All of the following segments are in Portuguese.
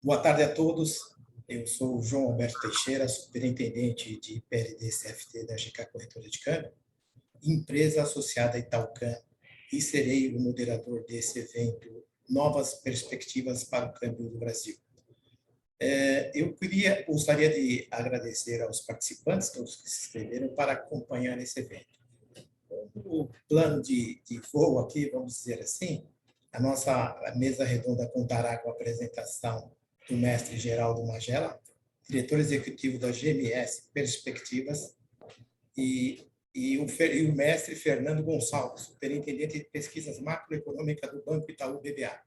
Boa tarde a todos. Eu sou o João Alberto Teixeira, superintendente de PLD-CFT da GK Corretora de Câmbio, empresa associada a Itaúcan, e serei o moderador desse evento Novas Perspectivas para o Câmbio do Brasil. Gostaria de agradecer aos participantes, todos que se inscreveram, para acompanhar esse evento. O plano de voo aqui, vamos dizer assim, a nossa mesa redonda contará com a apresentação do mestre Geraldo Magela, diretor executivo da GMS Perspectivas, e o mestre Fernando Gonçalves, superintendente de pesquisas macroeconômicas do Banco Itaú BBA.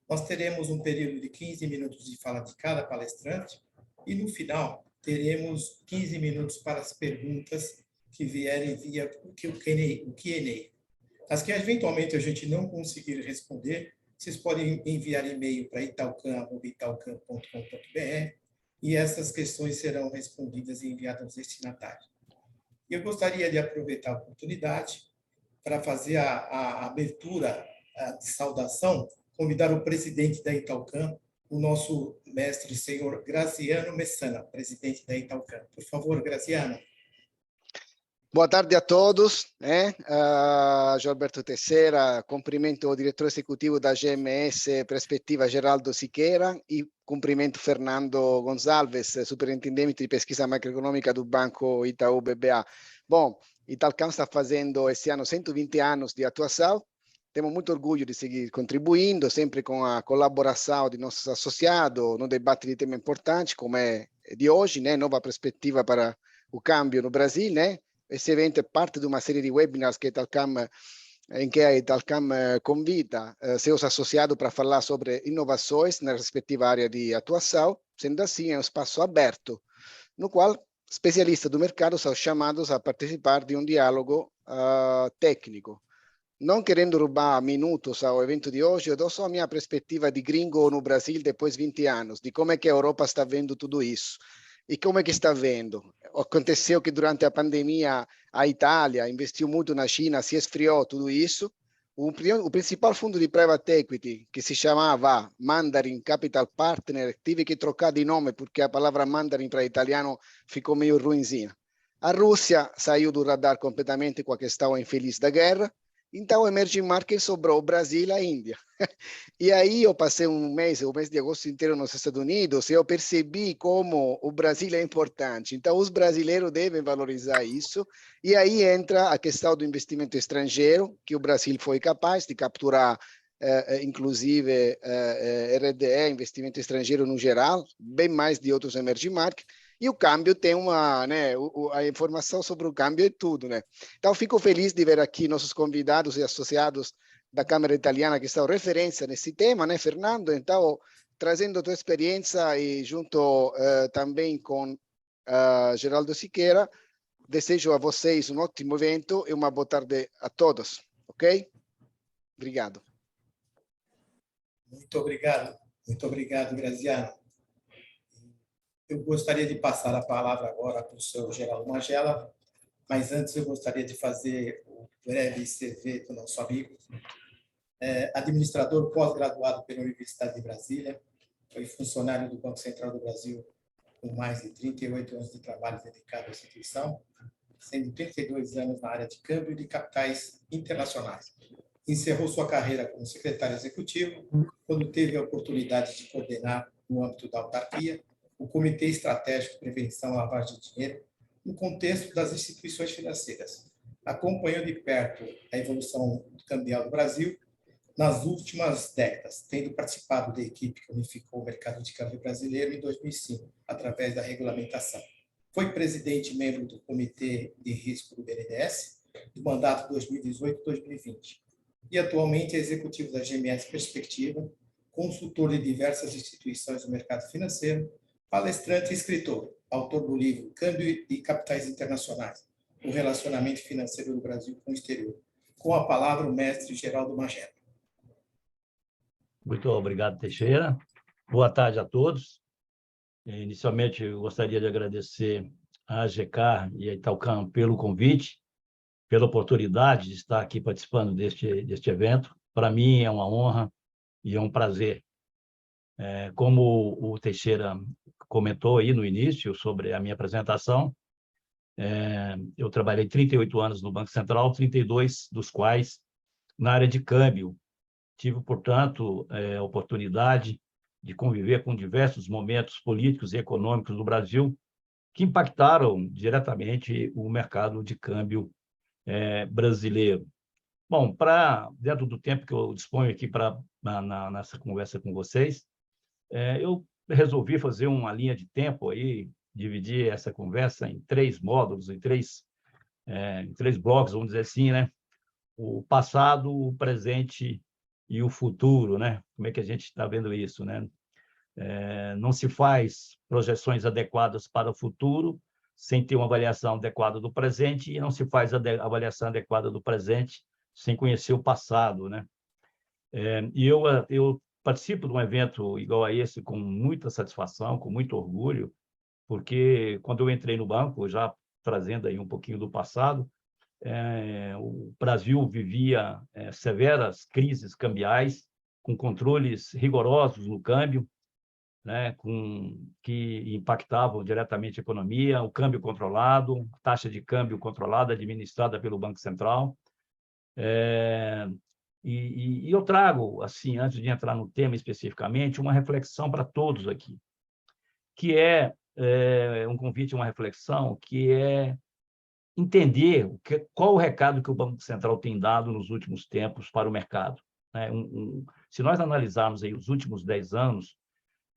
Nós teremos um período de 15 minutos de fala de cada palestrante e, no final, teremos 15 minutos para as perguntas que vierem via o Q&A. As que eventualmente a gente não conseguir responder, vocês podem enviar e-mail para itaucan@itaucan.com.br e essas questões serão respondidas e enviadas aos destinatários. Eu gostaria de aproveitar a oportunidade para fazer a abertura de saudação, convidar o presidente da Itaúcan, o nosso mestre, senhor Graziano Messana, presidente da Itaúcan. Por favor, Graziano. Boa tarde a todos, Gilberto Teixeira, cumprimento o diretor executivo da GMS Perspectiva, Geraldo Siqueira, e cumprimento Fernando Gonçalves, superintendente de pesquisa macroeconômica do Banco Itaú BBA. Bom, Itaúcan está fazendo esse ano 120 anos de atuação, temos muito orgulho de seguir contribuindo, sempre com a colaboração de nossos associados, no debate de tema importante, como é de hoje, né? Nova perspectiva para o câmbio no Brasil, né? Esse evento é parte de uma série de webinars em que a Itaúcan convida seus associados para falar sobre inovações na respectiva área de atuação. Sendo assim, é um espaço aberto, no qual especialistas do mercado são chamados a participar de um diálogo técnico. Não querendo roubar minutos ao evento de hoje, eu dou só a minha perspectiva de gringo no Brasil depois de 20 anos, de como é que a Europa está vendo tudo isso. E como é que está vendo? Aconteceu que durante a pandemia a Itália investiu muito na China, se esfriou tudo isso. O principal fundo de private equity, que se chamava Mandarin Capital Partner, teve que trocar de nome porque a palavra Mandarin para italiano ficou meio ruinzinha. A Rússia saiu do radar completamente com a questão infeliz da guerra. Então, o emerging market sobrou o Brasil e a Índia. E aí eu passei o mês de agosto inteiro nos Estados Unidos e eu percebi como o Brasil é importante. Então, os brasileiros devem valorizar isso. E aí entra a questão do investimento estrangeiro, que o Brasil foi capaz de capturar, inclusive RDE, investimento estrangeiro no geral, bem mais de outros emerging markets. E o câmbio tem a informação sobre o câmbio é tudo, né? Então, fico feliz de ver aqui nossos convidados e associados da Câmara Italiana que são referência nesse tema, né, Fernando? Então, trazendo a tua experiência e junto também com Geraldo Siqueira, desejo a vocês um ótimo evento e uma boa tarde a todos, ok? Obrigado. Muito obrigado, Graziano. Eu gostaria de passar a palavra agora para o senhor Geraldo Magela, mas antes eu gostaria de fazer o breve CV do nosso amigo. Administrador pós-graduado pela Universidade de Brasília, foi funcionário do Banco Central do Brasil com mais de 38 anos de trabalho dedicado à instituição, sendo 32 anos na área de câmbio e de capitais internacionais. Encerrou sua carreira como secretário executivo, quando teve a oportunidade de coordenar, no âmbito da autarquia, o Comitê Estratégico de Prevenção à Lavagem de Dinheiro, no contexto das instituições financeiras. Acompanhou de perto a evolução cambial do Brasil nas últimas décadas, tendo participado da equipe que unificou o mercado de câmbio brasileiro em 2005, através da regulamentação. Foi presidente e membro do Comitê de Risco do BNDES, do mandato 2018-2020, e atualmente é executivo da GMS Perspectiva, consultor de diversas instituições do mercado financeiro, palestrante e escritor, autor do livro Câmbio e Capitais Internacionais, o relacionamento financeiro do Brasil com o exterior. Com a palavra, o mestre Geraldo Magela. Muito obrigado, Teixeira. Boa tarde a todos. Inicialmente, eu gostaria de agradecer à GK e à Itaúcan pelo convite, pela oportunidade de estar aqui participando deste evento. Para mim é uma honra e é um prazer Como o Teixeira comentou aí no início sobre a minha apresentação, eu trabalhei 38 anos no Banco Central, 32 dos quais na área de câmbio. Tive, portanto, a oportunidade de conviver com diversos momentos políticos e econômicos do Brasil que impactaram diretamente o mercado de câmbio brasileiro. Bom, dentro do tempo que eu disponho aqui nessa conversa com vocês, eu resolvi fazer uma linha de tempo aí, dividir essa conversa em 3 módulos, em três blocos, vamos dizer assim, né? O passado, o presente e o futuro, né? Como é que a gente está vendo isso, né? Não se faz projeções adequadas para o futuro sem ter uma avaliação adequada do presente e não se faz avaliação adequada do presente sem conhecer o passado, né? E eu participo de um evento igual a esse com muita satisfação, com muito orgulho, porque quando eu entrei no banco, já trazendo aí um pouquinho do passado, o Brasil vivia severas crises cambiais, com controles rigorosos no câmbio, né, que impactavam diretamente a economia, o câmbio controlado, taxa de câmbio controlada, administrada pelo Banco Central. E eu trago, assim, antes de entrar no tema especificamente, uma reflexão para todos aqui, que é um convite, uma reflexão, que é entender qual o recado que o Banco Central tem dado nos últimos tempos para o mercado. Né? Se nós analisarmos aí os últimos 10 anos,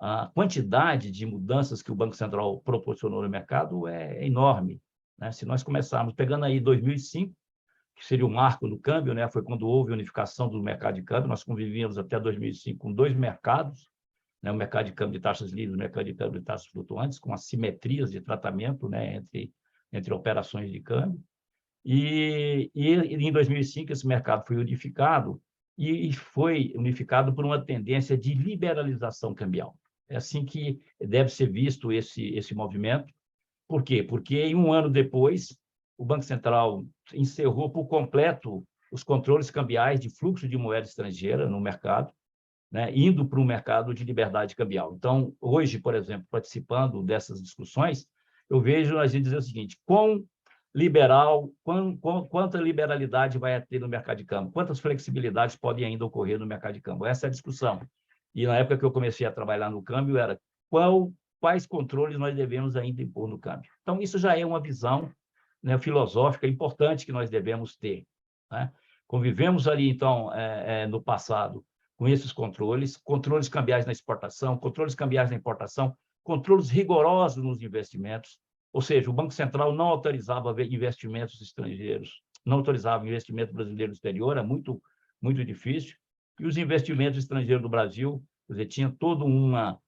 a quantidade de mudanças que o Banco Central proporcionou no mercado é enorme. Né? Se nós começarmos pegando aí 2005, que seria o marco do câmbio, né? Foi quando houve a unificação do mercado de câmbio, nós convivíamos até 2005 com 2 mercados, né? O mercado de câmbio de taxas livres e o mercado de câmbio de taxas flutuantes, com assimetrias de tratamento, né? entre operações de câmbio. E em 2005 esse mercado foi unificado e foi unificado por uma tendência de liberalização cambial. É assim que deve ser visto esse movimento. Por quê? Porque em um ano depois, o Banco Central encerrou por completo os controles cambiais de fluxo de moeda estrangeira no mercado, né, indo para um mercado de liberdade cambial. Então, hoje, por exemplo, participando dessas discussões, eu vejo a gente dizer o seguinte: quanta liberalidade vai ter no mercado de câmbio? Quantas flexibilidades podem ainda ocorrer no mercado de câmbio? Essa é a discussão. E na época que eu comecei a trabalhar no câmbio, era quais controles nós devemos ainda impor no câmbio. Então, isso já é uma visão, né, filosófica importante que nós devemos ter. Né? Convivemos ali, então, no passado, com esses controles cambiais na exportação, controles cambiais na importação, controles rigorosos nos investimentos, ou seja, o Banco Central não autorizava investimentos estrangeiros, não autorizava investimento brasileiro no exterior, é muito, muito difícil, e os investimentos estrangeiros do Brasil, quer dizer, tinha toda uma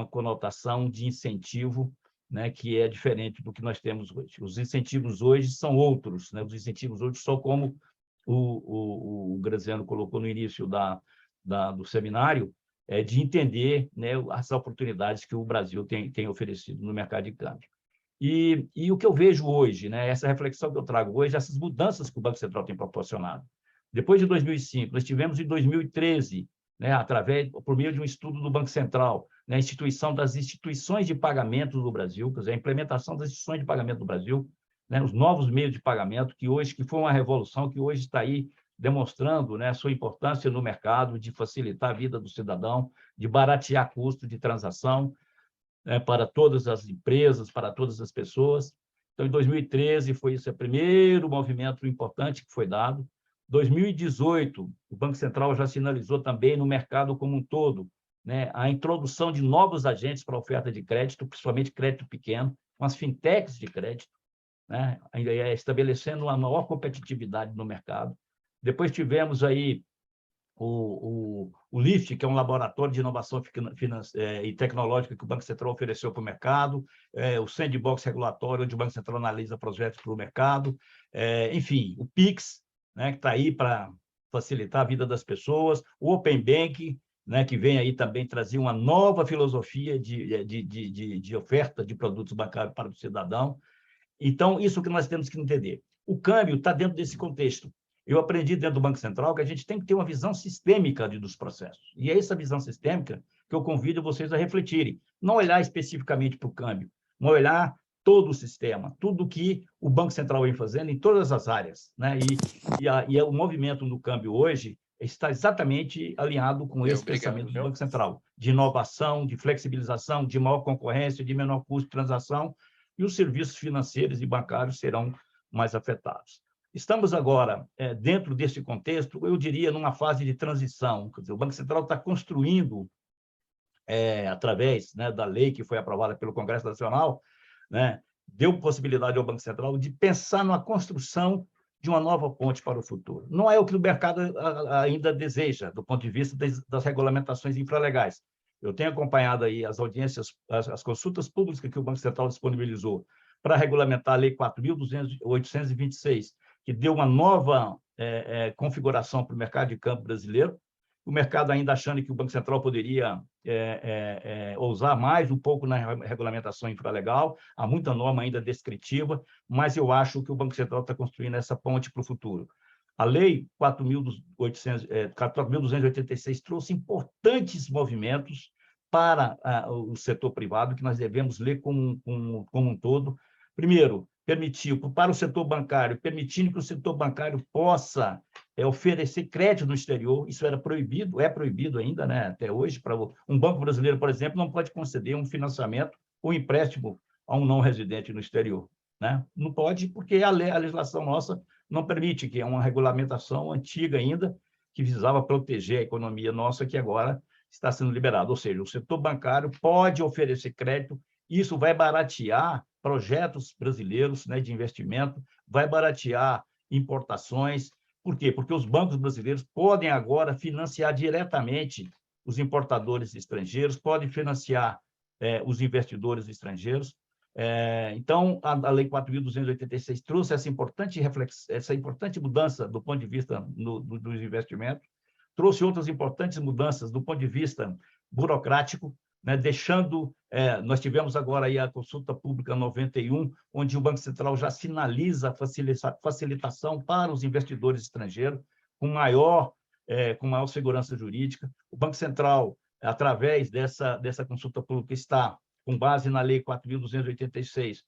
conotação de incentivo, né, que é diferente do que nós temos hoje. Os incentivos hoje são outros, né? Os incentivos hoje são como o Graziano colocou no início do seminário, de entender, né, as oportunidades que o Brasil tem oferecido no mercado de câmbio. E o que eu vejo hoje, né, essa reflexão que eu trago hoje, essas mudanças que o Banco Central tem proporcionado. Depois de 2005, nós tivemos em 2013, né, por meio de um estudo do Banco Central, né, a instituição das instituições de pagamento do Brasil, quer dizer, a implementação das instituições de pagamento do Brasil, né, os novos meios de pagamento, que foi uma revolução, que hoje está aí demonstrando, né, a sua importância no mercado, de facilitar a vida do cidadão, de baratear custo de transação, né, para todas as empresas, para todas as pessoas. Então, em 2013, foi esse o primeiro movimento importante que foi dado. 2018, o Banco Central já sinalizou também no mercado como um todo, né, a introdução de novos agentes para a oferta de crédito, principalmente crédito pequeno, com as fintechs de crédito, né, estabelecendo uma maior competitividade no mercado. Depois tivemos aí o LIFT, que é um laboratório de inovação e tecnológica que o Banco Central ofereceu para o mercado, o Sandbox regulatório, onde o Banco Central analisa projetos para o mercado, enfim, o PIX, né, que está aí para facilitar a vida das pessoas, o Open Bank, né, que vem aí também trazer uma nova filosofia de oferta de produtos bancários para o cidadão. Então, isso que nós temos que entender. O câmbio está dentro desse contexto. Eu aprendi dentro do Banco Central que a gente tem que ter uma visão sistêmica dos processos. E essa visão sistêmica que eu convido vocês a refletirem. Não olhar especificamente para o câmbio, mas olhar todo o sistema, tudo que o Banco Central vem fazendo em todas as áreas, né? E o movimento no câmbio hoje está exatamente alinhado com esse pensamento do Banco Central, de inovação, de flexibilização, de maior concorrência, de menor custo de transação, e os serviços financeiros e bancários serão mais afetados. Estamos agora, dentro desse contexto, eu diria, numa fase de transição. Quer dizer, o Banco Central está construindo, através, né, da lei que foi aprovada pelo Congresso Nacional, né, deu possibilidade ao Banco Central de pensar na construção de uma nova ponte para o futuro. Não é o que o mercado ainda deseja, do ponto de vista das regulamentações infralegais. Eu tenho acompanhado aí as audiências, as consultas públicas que o Banco Central disponibilizou para regulamentar a Lei 4.826, que deu uma nova configuração para o mercado de câmbio brasileiro. O mercado ainda achando que o Banco Central poderia ousar mais um pouco na regulamentação infralegal, há muita norma ainda descritiva, mas eu acho que o Banco Central está construindo essa ponte para o futuro. A Lei 4.286 trouxe importantes movimentos para o setor privado, que nós devemos ler como um todo. Primeiro, permitiu para o setor bancário, permitindo que o setor bancário possa oferecer crédito no exterior. Isso era proibido, é proibido ainda, né, até hoje. Para um banco brasileiro, por exemplo, não pode conceder um financiamento ou empréstimo a um não residente no exterior, né? Não pode, porque a legislação nossa não permite, que é uma regulamentação antiga ainda, que visava proteger a economia nossa, que agora está sendo liberada. Ou seja, o setor bancário pode oferecer crédito, isso vai baratear projetos brasileiros, né, de investimento, vai baratear importações. Por quê? Porque os bancos brasileiros podem agora financiar diretamente os importadores estrangeiros, podem financiar os investidores estrangeiros. Então, a Lei 4.286 trouxe essa importante mudança do ponto de vista dos investimentos, trouxe outras importantes mudanças do ponto de vista burocrático, né, deixando... nós tivemos agora aí a consulta pública 91, onde o Banco Central já sinaliza a facilitação para os investidores estrangeiros, com maior segurança jurídica. O Banco Central, através dessa consulta pública, está, com base na Lei 4.286,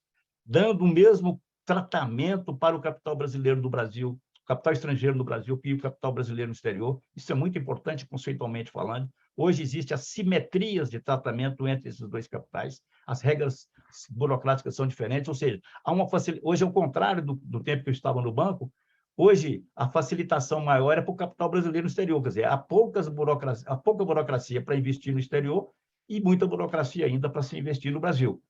dando o mesmo tratamento para o capital brasileiro do Brasil, capital estrangeiro no Brasil e o capital brasileiro no exterior. Isso é muito importante, conceitualmente falando. Hoje existe assimetrias de tratamento entre esses dois capitais, as regras burocráticas são diferentes, ou seja, hoje, ao contrário do tempo que eu estava no banco, hoje a facilitação maior é para o capital brasileiro no exterior, quer dizer, há pouca burocracia para investir no exterior e muita burocracia ainda para se investir no Brasil.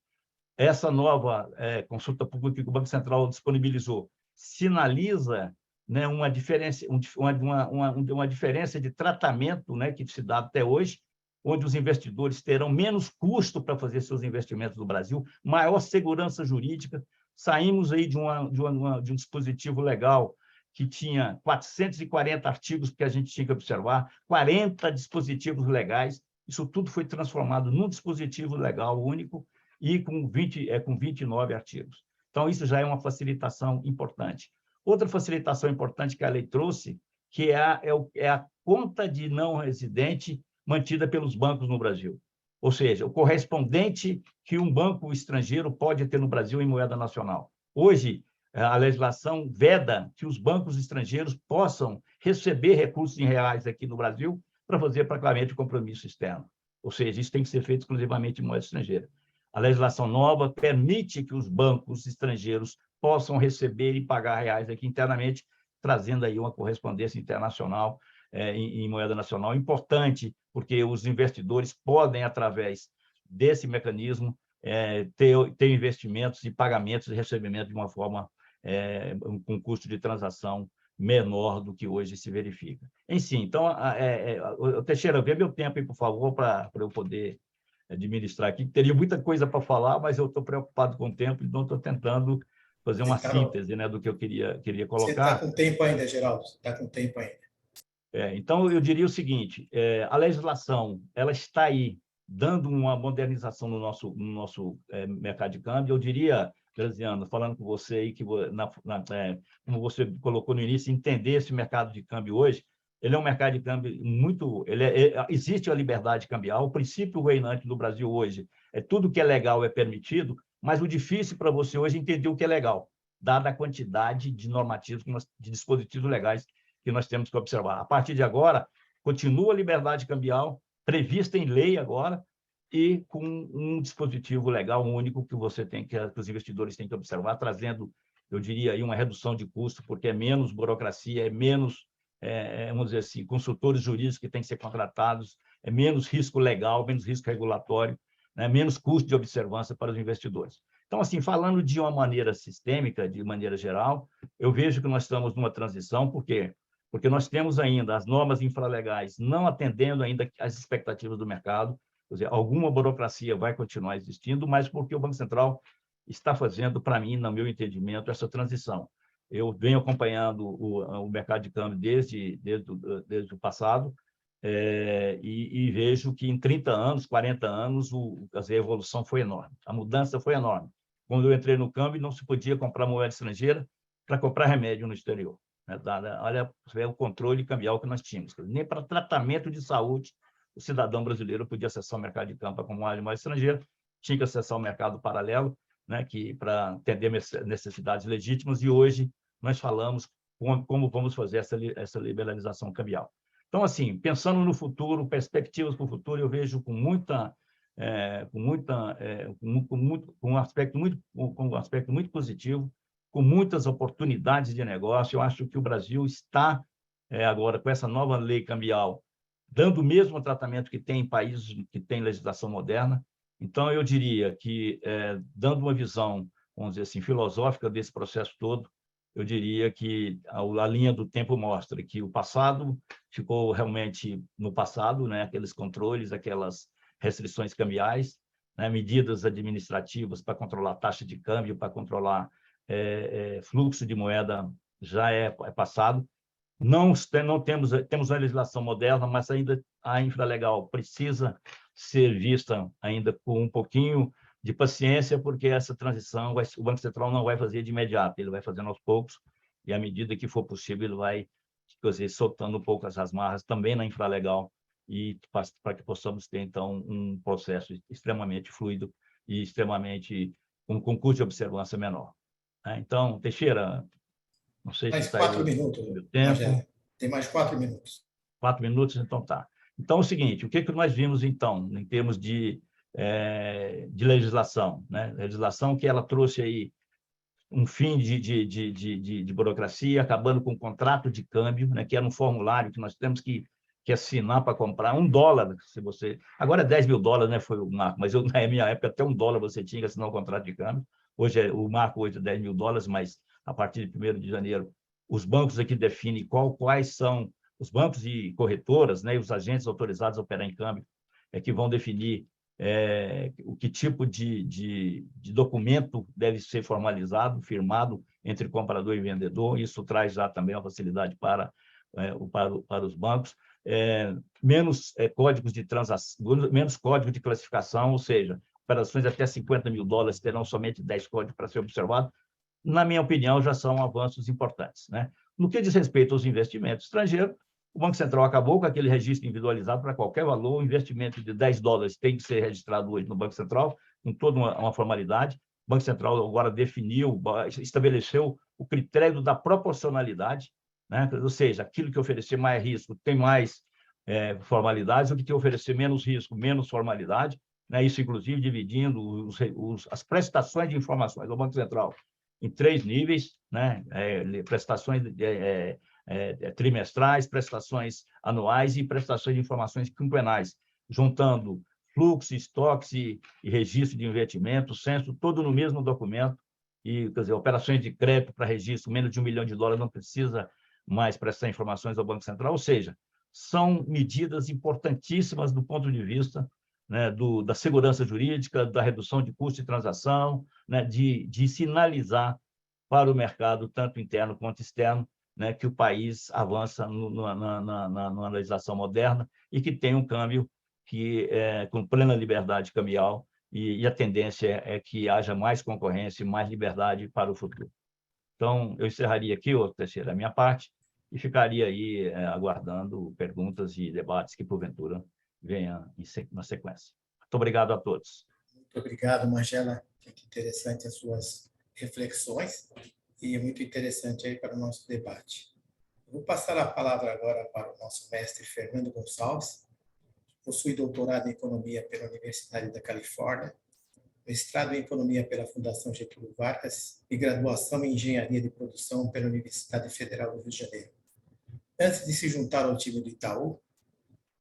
Essa nova consulta pública que o Banco Central disponibilizou sinaliza, né, uma diferença de tratamento, né, que se dá até hoje, onde os investidores terão menos custo para fazer seus investimentos no Brasil, maior segurança jurídica. Saímos aí de um dispositivo legal que tinha 440 artigos que a gente tinha que observar, 40 dispositivos legais. Isso tudo foi transformado num dispositivo legal único e com 29 artigos. Então, isso já é uma facilitação importante. Outra facilitação importante que a lei trouxe, que é a conta de não residente mantida pelos bancos no Brasil. Ou seja, o correspondente que um banco estrangeiro pode ter no Brasil em moeda nacional. Hoje, a legislação veda que os bancos estrangeiros possam receber recursos em reais aqui no Brasil para fazer pagamento de compromisso externo. Ou seja, isso tem que ser feito exclusivamente em moeda estrangeira. A legislação nova permite que os bancos estrangeiros possam receber e pagar reais aqui internamente, trazendo aí uma correspondência internacional em moeda nacional importante, porque os investidores podem, através desse mecanismo, ter investimentos e pagamentos e recebimento de uma forma com custo de transação menor do que hoje se verifica. Enfim, então, Teixeira, vê meu tempo aí, por favor, para eu poder administrar aqui. Teria muita coisa para falar, mas eu estou preocupado com o tempo, então estou tentando fazer uma síntese, né, do que eu queria colocar. Você está com tempo ainda, Geraldo? Está com tempo ainda. Então, eu diria o seguinte, a legislação ela está aí, dando uma modernização no nosso mercado de câmbio. Eu diria, Graziano, falando com você aí, que como você colocou no início, entender esse mercado de câmbio hoje, ele é um mercado de câmbio muito... existe a liberdade cambial, o princípio reinante do Brasil hoje é tudo que é legal é permitido, mas o difícil para você hoje é entender o que é legal, dada a quantidade de normativos, de dispositivos legais que nós temos que observar. A partir de agora, continua a liberdade cambial, prevista em lei agora, e com um dispositivo legal único que os investidores têm que observar, trazendo, eu diria, aí uma redução de custo, porque é menos burocracia, é menos, vamos dizer assim, consultores jurídicos que têm que ser contratados, é menos risco legal, menos risco regulatório, né, menos custo de observância para os investidores. Então, assim, falando de uma maneira sistêmica, de maneira geral, eu vejo que nós estamos numa transição, por quê? Porque nós temos ainda as normas infralegais não atendendo ainda às expectativas do mercado, quer dizer, alguma burocracia vai continuar existindo, mas porque o Banco Central está fazendo, para mim, no meu entendimento, essa transição. Eu venho acompanhando o mercado de câmbio desde o passado, e vejo que em 30 anos, 40 anos, a evolução foi enorme, a mudança foi enorme. Quando eu entrei no câmbio, não se podia comprar moeda estrangeira para comprar remédio no exterior. Olha o controle cambial que nós tínhamos. Nem para tratamento de saúde o cidadão brasileiro podia acessar o mercado de câmbio para comprar uma moeda estrangeira, tinha que acessar o mercado paralelo, né, para atender necessidades legítimas, e hoje nós falamos como vamos fazer essa liberalização cambial. Então, assim, pensando no futuro, perspectivas para o futuro, eu vejo com um aspecto muito positivo, com muitas oportunidades de negócio. Eu acho que o Brasil está, agora, com essa nova lei cambial, dando o mesmo tratamento que tem em países que têm legislação moderna. Então, eu diria que, dando uma visão, vamos dizer assim, filosófica desse processo todo, eu diria que a linha do tempo mostra que o passado ficou realmente no passado, né? Aqueles controles, aquelas restrições cambiais, né? Medidas administrativas para controlar a taxa de câmbio, para controlar fluxo de moeda, já é passado. Não temos uma legislação moderna, mas ainda a infralegal precisa ser vista ainda com um pouquinho de paciência, porque essa transição o Banco Central não vai fazer de imediato, ele vai fazendo aos poucos, e à medida que for possível, ele vai, quer dizer, soltando um pouco as amarras também na infralegal, e para que possamos ter, então, um processo extremamente fluido e extremamente com custo de observância menor. Então, Teixeira, não sei se Mais está 4 minutos, Rogério. Tem mais 4 minutos. 4 minutos, então tá. Então, é o seguinte, o que nós vimos, então, em termos de legislação, né? Legislação que ela trouxe aí um fim de burocracia, acabando com o contrato de câmbio, né? Que era um formulário que nós temos que assinar para comprar $1, se você... Agora é 10 mil dólares, né? Foi o marco, mas na minha época até $1 você tinha que assinar um contrato de câmbio. Hoje o marco hoje é 10 mil dólares, mas a partir de 1º de janeiro, os bancos aqui definem quais são os bancos e corretoras, né, e os agentes autorizados a operar em câmbio, que vão definir o que tipo de documento deve ser formalizado, firmado entre comprador e vendedor. Isso traz já também uma facilidade para os bancos. Menos códigos de transação, menos código de classificação, ou seja, operações até 50 mil dólares terão somente 10 códigos para ser observado. Na minha opinião, já são avanços importantes, né? No que diz respeito aos investimentos estrangeiros, o Banco Central acabou com aquele registro individualizado para qualquer valor. O investimento de 10 dólares tem que ser registrado hoje no Banco Central, com toda uma formalidade. O Banco Central agora estabeleceu o critério da proporcionalidade, né? Ou seja, aquilo que oferecer mais risco tem mais formalidades, o que oferecer menos risco, menos formalidade, né? Isso, inclusive, dividindo as prestações de informações do Banco Central em 3 níveis, né? Prestações trimestrais, prestações anuais e prestações de informações quinquenais, juntando fluxo, estoques e registro de investimento, censo, tudo no mesmo documento. E, quer dizer, operações de crédito para registro, menos de $1 milhão não precisa mais prestar informações ao Banco Central. Ou seja, são medidas importantíssimas do ponto de vista, né, da segurança jurídica, da redução de custo de transação, né, de sinalizar para o mercado, tanto interno quanto externo, né, que o país avança numa legislação moderna e que tem um câmbio com plena liberdade cambial, e a tendência é que haja mais concorrência e mais liberdade para o futuro. Então, eu encerraria aqui, Teixeira, a minha parte, e ficaria aí aguardando perguntas e debates que, porventura, venham na sequência. Muito obrigado a todos. Muito obrigado, Magela. Muito interessante as suas reflexões e muito interessante aí para o nosso debate. Vou passar a palavra agora para o nosso mestre Fernando Gonçalves. Possui doutorado em Economia pela Universidade da Califórnia, mestrado em Economia pela Fundação Getúlio Vargas e graduação em Engenharia de Produção pela Universidade Federal do Rio de Janeiro. Antes de se juntar ao time do Itaú,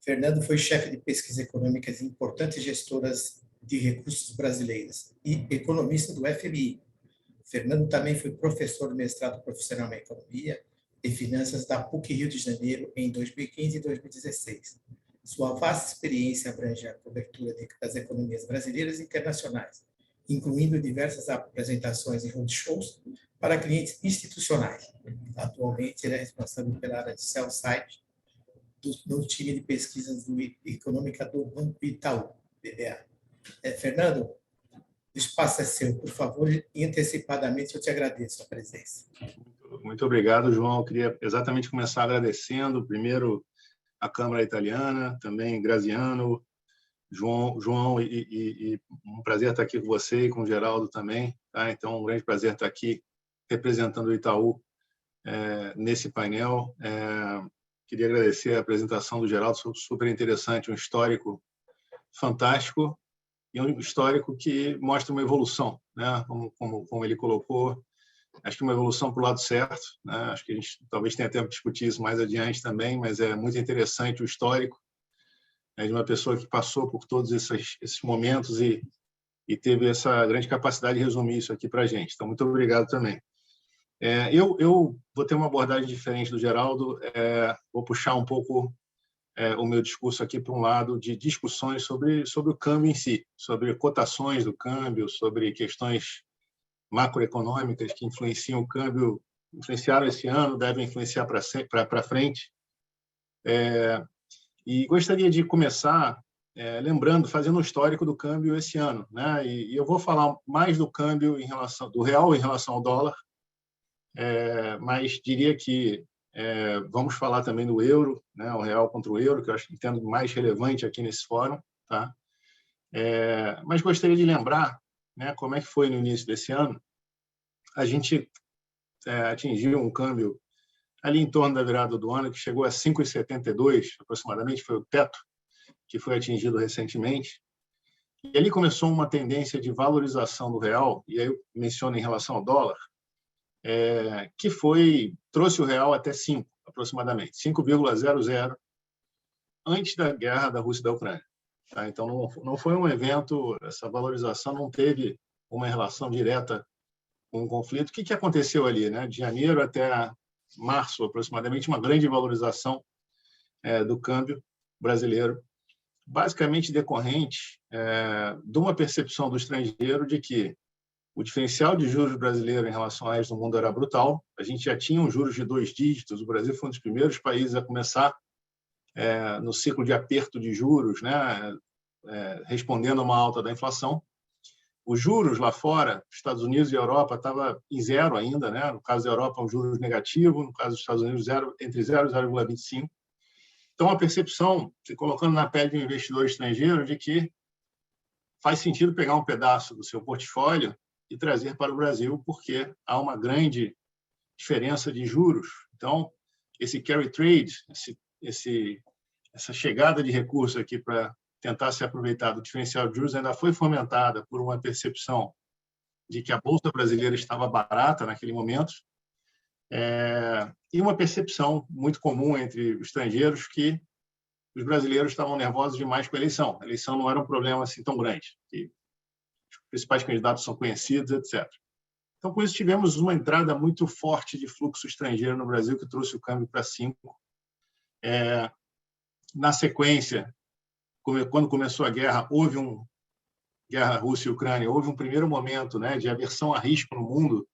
Fernando foi chefe de pesquisa econômicas em importantes gestoras de recursos brasileiras e economista do FMI. Fernando também foi professor do mestrado profissional em Economia e Finanças da PUC Rio de Janeiro em 2015 e 2016. Sua vasta experiência abrange a cobertura das economias brasileiras e internacionais, incluindo diversas apresentações e roadshows para clientes institucionais. Atualmente, ele é responsável pela área de sell-side no time de pesquisas econômica do Banco Itaú, BBA. Fernando, o espaço é seu, por favor, e antecipadamente eu te agradeço a presença. Muito obrigado, João. Eu queria exatamente começar agradecendo, primeiro, a Câmara Italiana, também Graziano, João, e um prazer estar aqui com você e com o Geraldo também. Tá? Então, um grande prazer estar aqui representando o Itaú nesse painel. Queria agradecer a apresentação do Geraldo, super interessante, um histórico fantástico e um histórico que mostra uma evolução, né? Como ele colocou, acho que uma evolução para o lado certo, né? Acho que a gente talvez tenha tempo de discutir isso mais adiante também, mas é muito interessante o histórico de uma pessoa que passou por todos esses momentos e teve essa grande capacidade de resumir isso aqui para a gente. Então, muito obrigado também. Eu vou ter uma abordagem diferente do Geraldo, vou puxar um pouco o meu discurso aqui para um lado de discussões sobre o câmbio em si, sobre cotações do câmbio, sobre questões macroeconômicas que influenciam o câmbio, influenciaram esse ano, devem influenciar para frente. E gostaria de começar lembrando, fazendo um histórico do câmbio esse ano, né? E eu vou falar mais do câmbio do real em relação ao dólar, mas diria que vamos falar também do euro, né? O real contra o euro, que eu acho que entendo mais relevante aqui nesse fórum, tá? Mas gostaria de lembrar, né, como é que foi no início desse ano. A gente atingiu um câmbio ali em torno da virada do ano, que chegou a 5,72, aproximadamente, foi o teto que foi atingido recentemente. E ali começou uma tendência de valorização do real, e aí eu menciono em relação ao dólar, que trouxe o real até 5, aproximadamente, 5,00, antes da guerra da Rússia e da Ucrânia. Tá? Então, não foi um evento, essa valorização não teve uma relação direta com o conflito. O que aconteceu ali, né? De janeiro até março, aproximadamente, uma grande valorização do câmbio brasileiro, basicamente decorrente de uma percepção do estrangeiro de que o diferencial de juros brasileiro em relação ao resto do mundo era brutal. A gente já tinha um juros de 2 dígitos, o Brasil foi um dos primeiros países a começar no ciclo de aperto de juros, né? Respondendo a uma alta da inflação. Os juros lá fora, Estados Unidos e Europa, estava em zero ainda, né? No caso da Europa, um juros negativo, no caso dos Estados Unidos, entre 0 e 0,25. Então, a percepção, se colocando na pele de um investidor estrangeiro, de que faz sentido pegar um pedaço do seu portfólio e trazer para o Brasil, porque há uma grande diferença de juros. Então, esse carry trade, essa chegada de recurso aqui para tentar se aproveitar do diferencial de juros ainda foi fomentada por uma percepção de que a Bolsa brasileira estava barata naquele momento, e uma percepção muito comum entre os estrangeiros que os brasileiros estavam nervosos demais com a eleição. A eleição não era um problema assim tão grande, que os principais candidatos são conhecidos, etc. Então, com isso, tivemos uma entrada muito forte de fluxo estrangeiro no Brasil, que trouxe o câmbio para 5. Na sequência, quando começou a guerra, guerra Rússia e Ucrânia, houve um primeiro momento, né, de aversão a risco no mundo,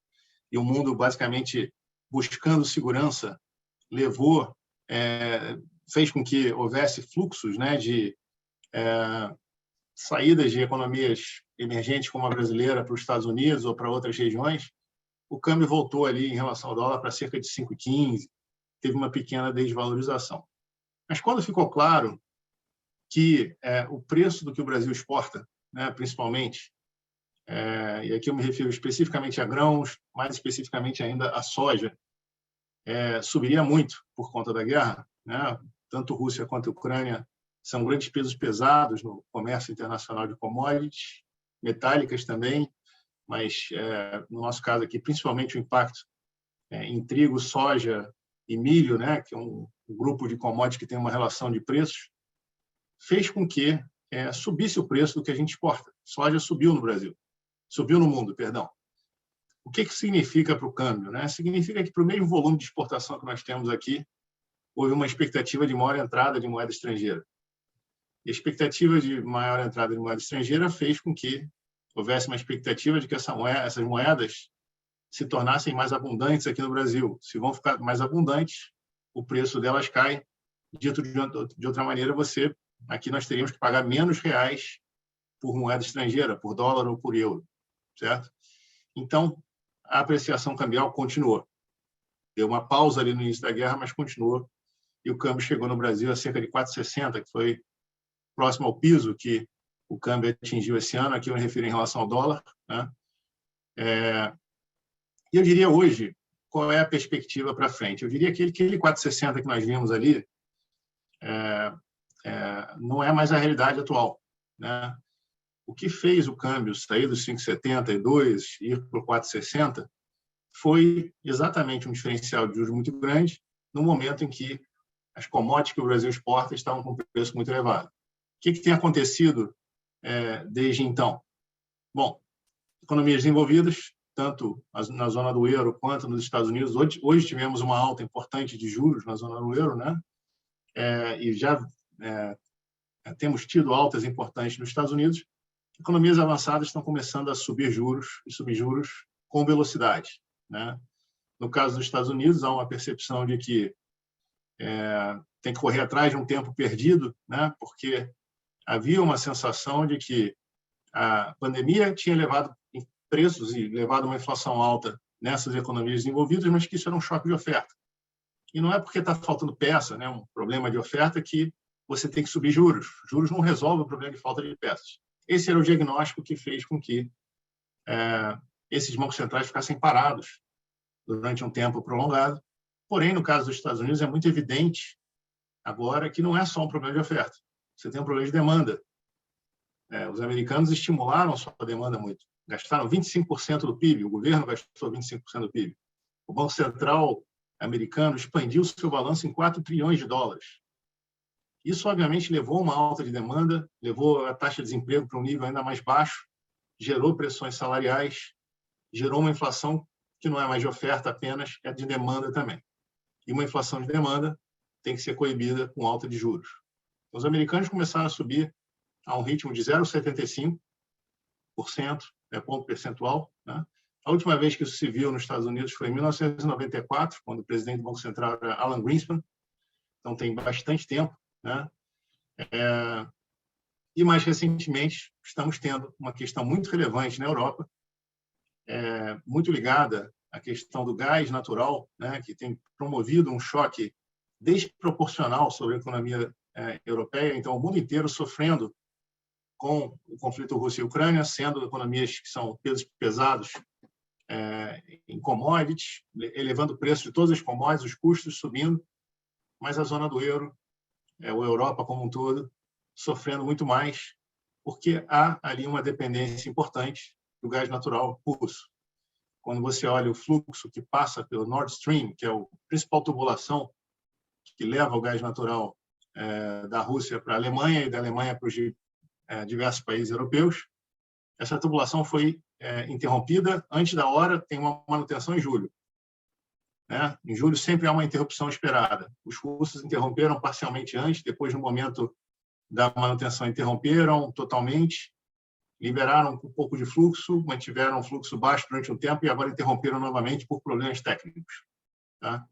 e o mundo basicamente buscando segurança fez com que houvesse fluxos, né, de saídas de economias emergentes como a brasileira para os Estados Unidos ou para outras regiões. O câmbio voltou ali em relação ao dólar para cerca de 5,15, teve uma pequena desvalorização. Mas quando ficou claro que o preço do que o Brasil exporta, né, principalmente, e aqui eu me refiro especificamente a grãos, mais especificamente ainda a soja, subiria muito por conta da guerra, né? Tanto Rússia quanto Ucrânia são grandes pesos pesados no comércio internacional de commodities, metálicas também, mas, no nosso caso aqui, principalmente o impacto em trigo, soja e milho, né, que é um grupo de commodities que tem uma relação de preços, fez com que subisse o preço do que a gente exporta. Soja subiu no Brasil, subiu no mundo, perdão. O que isso significa para o câmbio, né? Significa que, para o mesmo volume de exportação que nós temos aqui, houve uma expectativa de maior entrada de moeda estrangeira. E a expectativa de maior entrada de moeda estrangeira fez com que houvesse uma expectativa de que essas moedas se tornassem mais abundantes aqui no Brasil. Se vão ficar mais abundantes, o preço delas cai. Dito de outra maneira, aqui nós teríamos que pagar menos reais por moeda estrangeira, por dólar ou por euro, certo? Então, a apreciação cambial continuou. Deu uma pausa ali no início da guerra, mas continuou. E o câmbio chegou no Brasil a cerca de 4,60, que foi próximo ao piso que o câmbio atingiu esse ano. Aqui eu me refiro em relação ao dólar, né? E eu diria hoje, qual é a perspectiva para frente? Eu diria que aquele 4,60 que nós vimos ali não é mais a realidade atual, né? O que fez o câmbio sair dos 5,72 e ir para o 4,60 foi exatamente um diferencial de juros muito grande no momento em que as commodities que o Brasil exporta estavam com preço muito elevado. O que tem acontecido desde então? Bom, economias desenvolvidas, tanto na zona do euro quanto nos Estados Unidos, hoje tivemos uma alta importante de juros na zona do euro, né? E já temos tido altas importantes nos Estados Unidos. Economias avançadas estão começando a subir juros e subir juros com velocidade, né? No caso dos Estados Unidos, há uma percepção de que tem que correr atrás de um tempo perdido, né? Porque havia uma sensação de que a pandemia tinha levado preços e levado uma inflação alta nessas economias desenvolvidas, mas que isso era um choque de oferta. E não é porque está faltando peça, né, um problema de oferta, que você tem que subir juros. Juros não resolvem o problema de falta de peças. Esse era o diagnóstico que fez com que esses bancos centrais ficassem parados durante um tempo prolongado. Porém, no caso dos Estados Unidos, é muito evidente agora que não é só um problema de oferta. Você tem um problema de demanda. Os americanos estimularam a sua demanda muito. Gastaram 25% do PIB, o governo gastou 25% do PIB. O Banco Central americano expandiu seu balanço em 4 trilhões de dólares. Isso, obviamente, levou a uma alta de demanda, levou a taxa de desemprego para um nível ainda mais baixo, gerou pressões salariais, gerou uma inflação que não é mais de oferta apenas, é de demanda também. E uma inflação de demanda tem que ser coibida com alta de juros. Os americanos começaram a subir a um ritmo de 0,75%, ponto percentual, né? A última vez que isso se viu nos Estados Unidos foi em 1994, quando o presidente do Banco Central era Alan Greenspan. Então, tem bastante tempo, né? E, mais recentemente, estamos tendo uma questão muito relevante na Europa, muito ligada à questão do gás natural, né, que tem promovido um choque desproporcional sobre a economia europeia. Então, o mundo inteiro sofrendo com o conflito Rússia e Ucrânia, sendo economias que são pesos pesados em commodities, elevando o preço de todas as commodities, os custos subindo, mas a zona do euro, a Europa como um todo, sofrendo muito mais, porque há ali uma dependência importante do gás natural russo. Quando você olha o fluxo que passa pelo Nord Stream, que é a principal tubulação que leva o gás natural da Rússia para a Alemanha e da Alemanha para os diversos países europeus, essa tubulação foi interrompida antes da hora, tem uma manutenção em julho. Né? Em julho sempre há uma interrupção esperada. Os russos interromperam parcialmente antes, depois, no momento da manutenção, interromperam totalmente, liberaram um pouco de fluxo, mantiveram um fluxo baixo durante um tempo e agora interromperam novamente por problemas técnicos. Tá?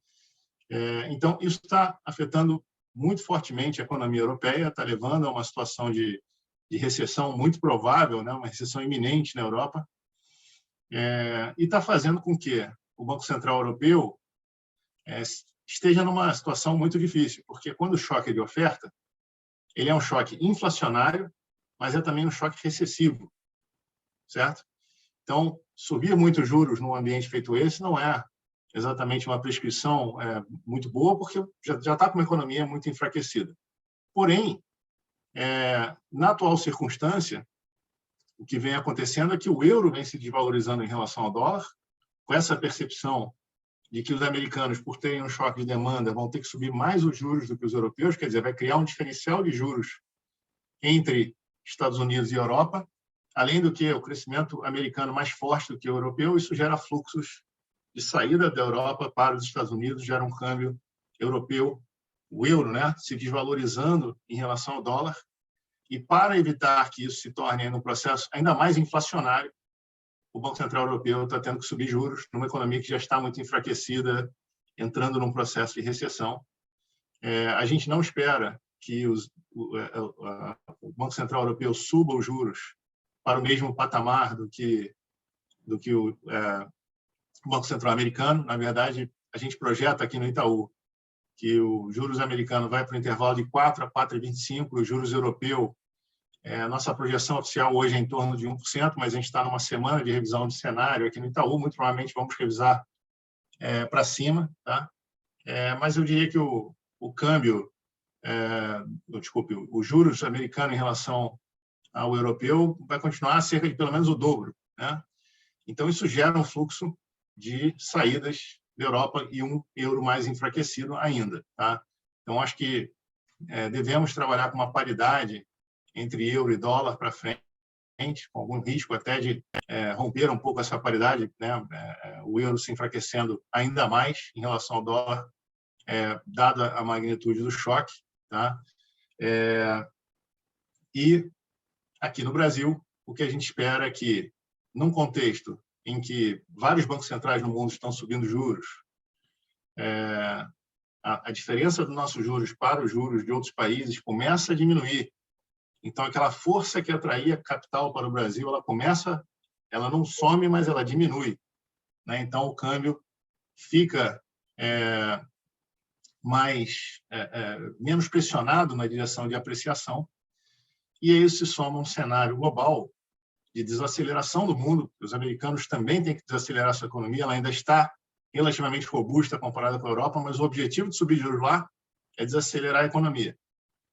Então, isso está afetando muito fortemente a economia europeia, está levando a uma situação de recessão muito provável, né? Uma recessão iminente na Europa, e está fazendo com que o Banco Central Europeu esteja numa situação muito difícil, porque quando o choque é de oferta, ele é um choque inflacionário, mas é também um choque recessivo, certo? Então, subir muito os juros num ambiente feito esse não é exatamente uma prescrição muito boa, porque já está com uma economia muito enfraquecida. Porém, na atual circunstância, o que vem acontecendo é que o euro vem se desvalorizando em relação ao dólar, com essa percepção de que os americanos, por terem um choque de demanda, vão ter que subir mais os juros do que os europeus, quer dizer, vai criar um diferencial de juros entre Estados Unidos e Europa, além do que o crescimento americano mais forte do que o europeu, isso gera fluxos de saída da Europa para os Estados Unidos, gera um câmbio europeu, o euro, né, se desvalorizando em relação ao dólar, e para evitar que isso se torne um processo ainda mais inflacionário, o Banco Central Europeu está tendo que subir juros numa economia que já está muito enfraquecida, entrando num processo de recessão. A gente não espera que o Banco Central Europeu suba os juros para o mesmo patamar do que o Banco Central americano. Na verdade, a gente projeta aqui no Itaú que o juros americano vai para o intervalo de 4 a 4,25, os juros europeu, a nossa projeção oficial hoje é em torno de 1%, mas a gente está numa semana de revisão de cenário aqui no Itaú, muito provavelmente vamos revisar para cima, tá? Mas eu diria que o câmbio, desculpe, os juros americanos em relação ao europeu vai continuar a cerca de pelo menos o dobro, né? Então, isso gera um fluxo de saídas da Europa e um euro mais enfraquecido ainda, tá? Então, acho que devemos trabalhar com uma paridade entre euro e dólar para frente, com algum risco até de romper um pouco essa paridade, né? O euro se enfraquecendo ainda mais em relação ao dólar, dada a magnitude do choque, tá? E aqui no Brasil, o que a gente espera é que, num contexto em que vários bancos centrais no mundo estão subindo juros, a diferença dos nossos juros para os juros de outros países começa a diminuir. Então, aquela força que atraía capital para o Brasil, ela não some, mas ela diminui, né? Então, o câmbio fica menos pressionado na direção de apreciação, e aí se soma um cenário global de desaceleração do mundo. Os americanos também têm que desacelerar sua economia, ela ainda está relativamente robusta comparada com a Europa, mas o objetivo de subir juros lá é desacelerar a economia.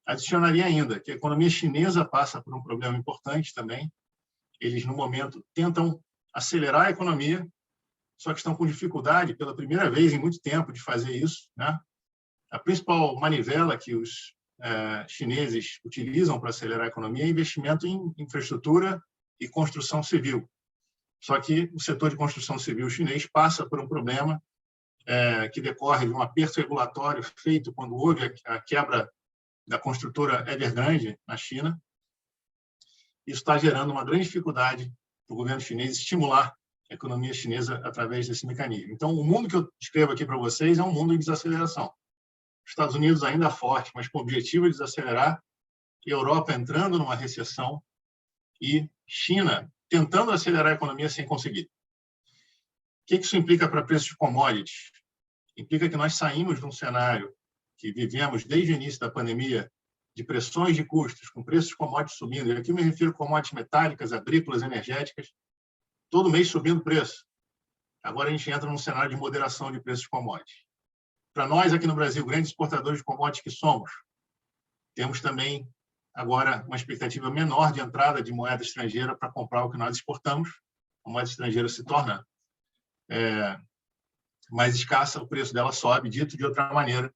Adicionaria ainda que a economia chinesa passa por um problema importante também. Eles, no momento, tentam acelerar a economia, só que estão com dificuldade, pela primeira vez em muito tempo, de fazer isso, né? A principal manivela que os chineses utilizam para acelerar a economia é investimento em infraestrutura e construção civil. Só que o setor de construção civil chinês passa por um problema que decorre de um aperto regulatório feito quando houve a quebra da construtora Evergrande na China. Isso está gerando uma grande dificuldade para o governo chinês estimular a economia chinesa através desse mecanismo. Então, o mundo que eu descrevo aqui para vocês é um mundo em desaceleração. Estados Unidos ainda forte, mas com o objetivo de desacelerar, Europa entrando numa recessão e China tentando acelerar a economia sem conseguir. O que isso implica para preços de commodities? Implica que nós saímos de um cenário que vivemos desde o início da pandemia, de pressões de custos, com preços de commodities subindo, e aqui eu me refiro a commodities metálicas, agrícolas, energéticas, todo mês subindo preço. Agora a gente entra num cenário de moderação de preços de commodities. Para nós, aqui no Brasil, grandes exportadores de commodities que somos, temos também agora uma expectativa menor de entrada de moeda estrangeira para comprar o que nós exportamos. A moeda estrangeira se torna mais escassa, o preço dela sobe, dito de outra maneira,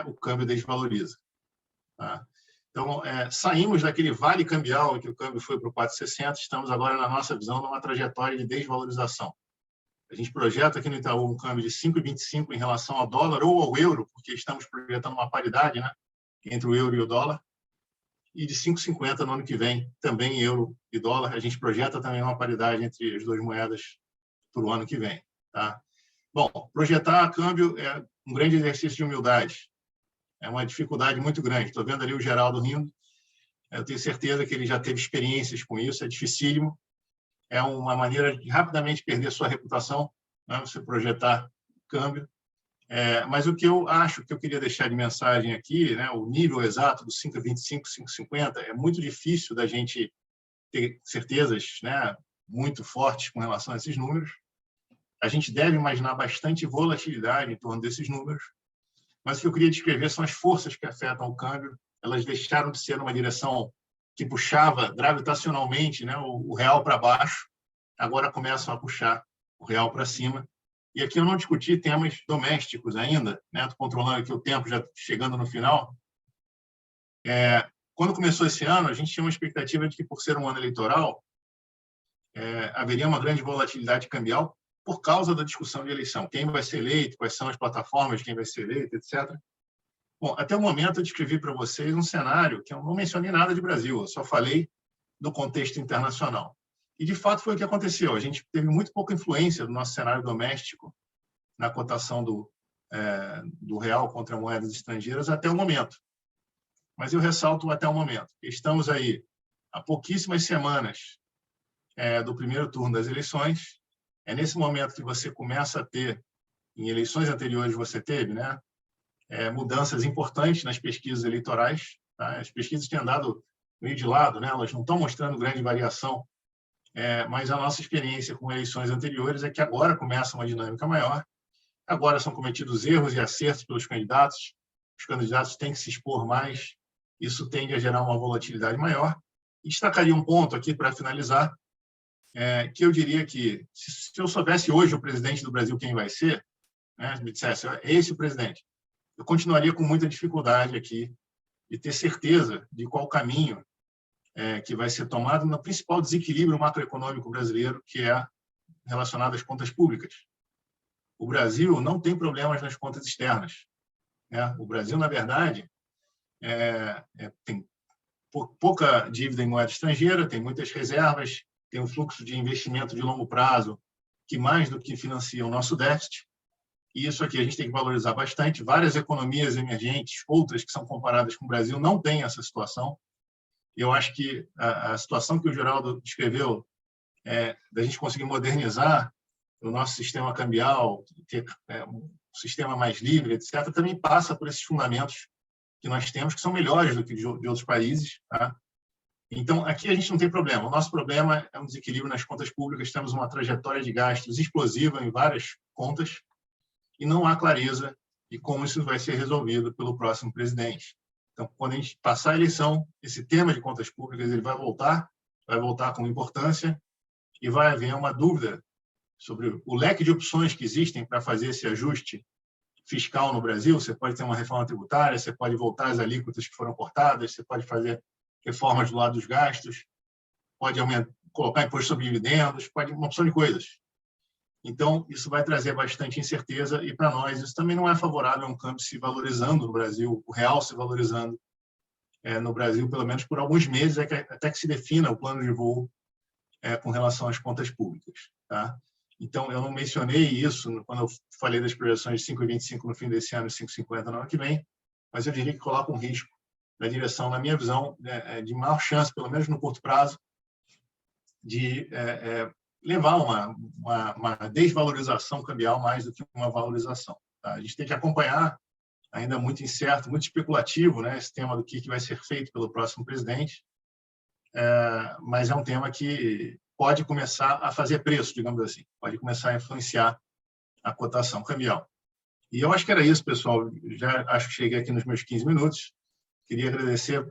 o câmbio desvaloriza. Tá? Então, saímos daquele vale cambial em que o câmbio foi para o 4,60, estamos agora, na nossa visão, numa trajetória de desvalorização. A gente projeta aqui no Itaú um câmbio de 5,25 em relação ao dólar ou ao euro, porque estamos projetando uma paridade, né, entre o euro e o dólar, e de 5,50 no ano que vem, também euro e dólar. A gente projeta também uma paridade entre as duas moedas para o ano que vem. Tá? Bom, projetar câmbio é um grande exercício de humildade. É uma dificuldade muito grande. Estou vendo ali o Geraldo rindo. Eu tenho certeza que ele já teve experiências com isso. É dificílimo. É uma maneira de rapidamente perder sua reputação, né? Você projetar câmbio. Mas o que eu acho que eu queria deixar de mensagem aqui, né, o nível exato dos 5,25, 5,50, é muito difícil da gente ter certezas, né, muito fortes com relação a esses números. A gente deve imaginar bastante volatilidade em torno desses números, mas o que eu queria descrever são as forças que afetam o câmbio. Elas deixaram de ser uma direção que puxava gravitacionalmente, né, o real para baixo, agora começam a puxar o real para cima. E aqui eu não discuti temas domésticos ainda, né? Estou controlando aqui o tempo, já chegando no final. Quando começou esse ano, a gente tinha uma expectativa de que, por ser um ano eleitoral, haveria uma grande volatilidade cambial por causa da discussão de eleição. Quem vai ser eleito, quais são as plataformas de quem vai ser eleito, etc. Bom, até o momento eu descrevi para vocês um cenário que eu não mencionei nada de Brasil, eu só falei do contexto internacional. E, de fato, foi o que aconteceu. A gente teve muito pouca influência do nosso cenário doméstico na cotação do real contra moedas estrangeiras até o momento. Mas eu ressalto até o momento. Estamos aí há pouquíssimas semanas do primeiro turno das eleições. É nesse momento que você começa a ter, em eleições anteriores você teve, né, mudanças importantes nas pesquisas eleitorais. Tá? As pesquisas têm andado meio de lado, né? Elas não estão mostrando grande variação, mas a nossa experiência com eleições anteriores é que agora começa uma dinâmica maior. Agora são cometidos erros e acertos pelos candidatos. Os candidatos têm que se expor mais. Isso tende a gerar uma volatilidade maior. E destacaria um ponto aqui para finalizar, que eu diria que, se eu soubesse hoje o presidente do Brasil quem vai ser, né, me dissesse, é esse o presidente, eu continuaria com muita dificuldade aqui de ter certeza de qual caminho que vai ser tomado no principal desequilíbrio macroeconômico brasileiro, que é relacionado às contas públicas. O Brasil não tem problemas nas contas externas, né? O Brasil, na verdade, tem pouca dívida em moeda estrangeira, tem muitas reservas, tem um fluxo de investimento de longo prazo que mais do que financia o nosso déficit. E isso aqui a gente tem que valorizar bastante. Várias economias emergentes, outras que são comparadas com o Brasil, não têm essa situação. E eu acho que a situação que o Geraldo descreveu, da gente conseguir modernizar o nosso sistema cambial, ter um sistema mais livre, etc., também passa por esses fundamentos que nós temos, que são melhores do que de outros países. Tá? Então, aqui a gente não tem problema. O nosso problema é um desequilíbrio nas contas públicas. Temos uma trajetória de gastos explosiva em várias contas e não há clareza de como isso vai ser resolvido pelo próximo presidente. Então, quando a gente passar a eleição, esse tema de contas públicas ele vai voltar com importância e vai haver uma dúvida sobre o leque de opções que existem para fazer esse ajuste fiscal no Brasil. Você pode ter uma reforma tributária, você pode voltar às alíquotas que foram cortadas, você pode fazer reformas do lado dos gastos, pode colocar imposto sobre dividendos, pode uma opção de coisas. Então, isso vai trazer bastante incerteza e, para nós, isso também não é favorável a um câmbio se valorizando no Brasil, o real se valorizando no Brasil, pelo menos por alguns meses, até que se defina o plano de voo com relação às contas públicas. Tá? Então, eu não mencionei isso quando eu falei das projeções de 5,25 no fim desse ano e 5,50 no ano que vem, mas eu diria que coloca um risco na direção, na minha visão, de maior chance, pelo menos no curto prazo, de levar uma desvalorização cambial mais do que uma valorização. Tá? A gente tem que acompanhar, ainda muito incerto, muito especulativo, né, esse tema do que vai ser feito pelo próximo presidente, mas é um tema que pode começar a fazer preço, digamos assim, pode começar a influenciar a cotação cambial. E eu acho que era isso, pessoal. Já acho que cheguei aqui nos meus 15 minutos. Queria agradecer,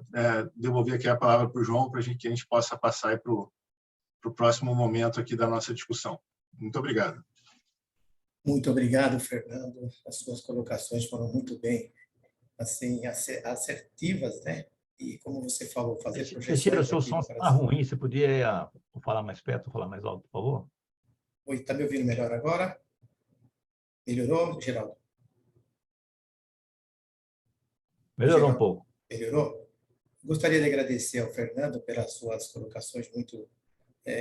devolver aqui a palavra para o João, para que a gente possa passar para o próximo momento aqui da nossa discussão. Muito obrigado. Muito obrigado, Fernando. As suas colocações foram muito bem, assim, assertivas, né? E como você falou, fazer projeções... Teixeira, o seu som está ruim. Você podia falar mais perto, falar mais alto, por favor? Oi, está me ouvindo melhor agora? Melhorou, Geraldo? Melhorou um pouco. Melhorou? Gostaria de agradecer ao Fernando pelas suas colocações muito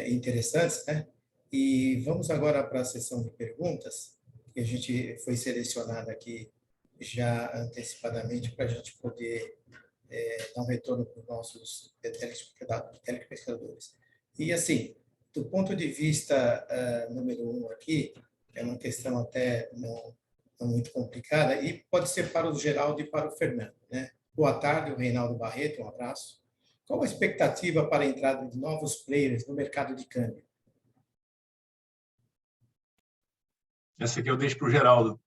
interessantes, né? E vamos agora para a sessão de perguntas, que a gente foi selecionada aqui já antecipadamente para a gente poder dar um retorno para os nossos telespectadores. E, assim, do ponto de vista número 1 aqui, é uma questão até não muito complicada, e pode ser para o Geraldo e para o Fernando, né? Boa tarde, o Reinaldo Barreto, um abraço. Qual a expectativa para a entrada de novos players no mercado de câmbio? Essa aqui eu deixo para o Geraldo.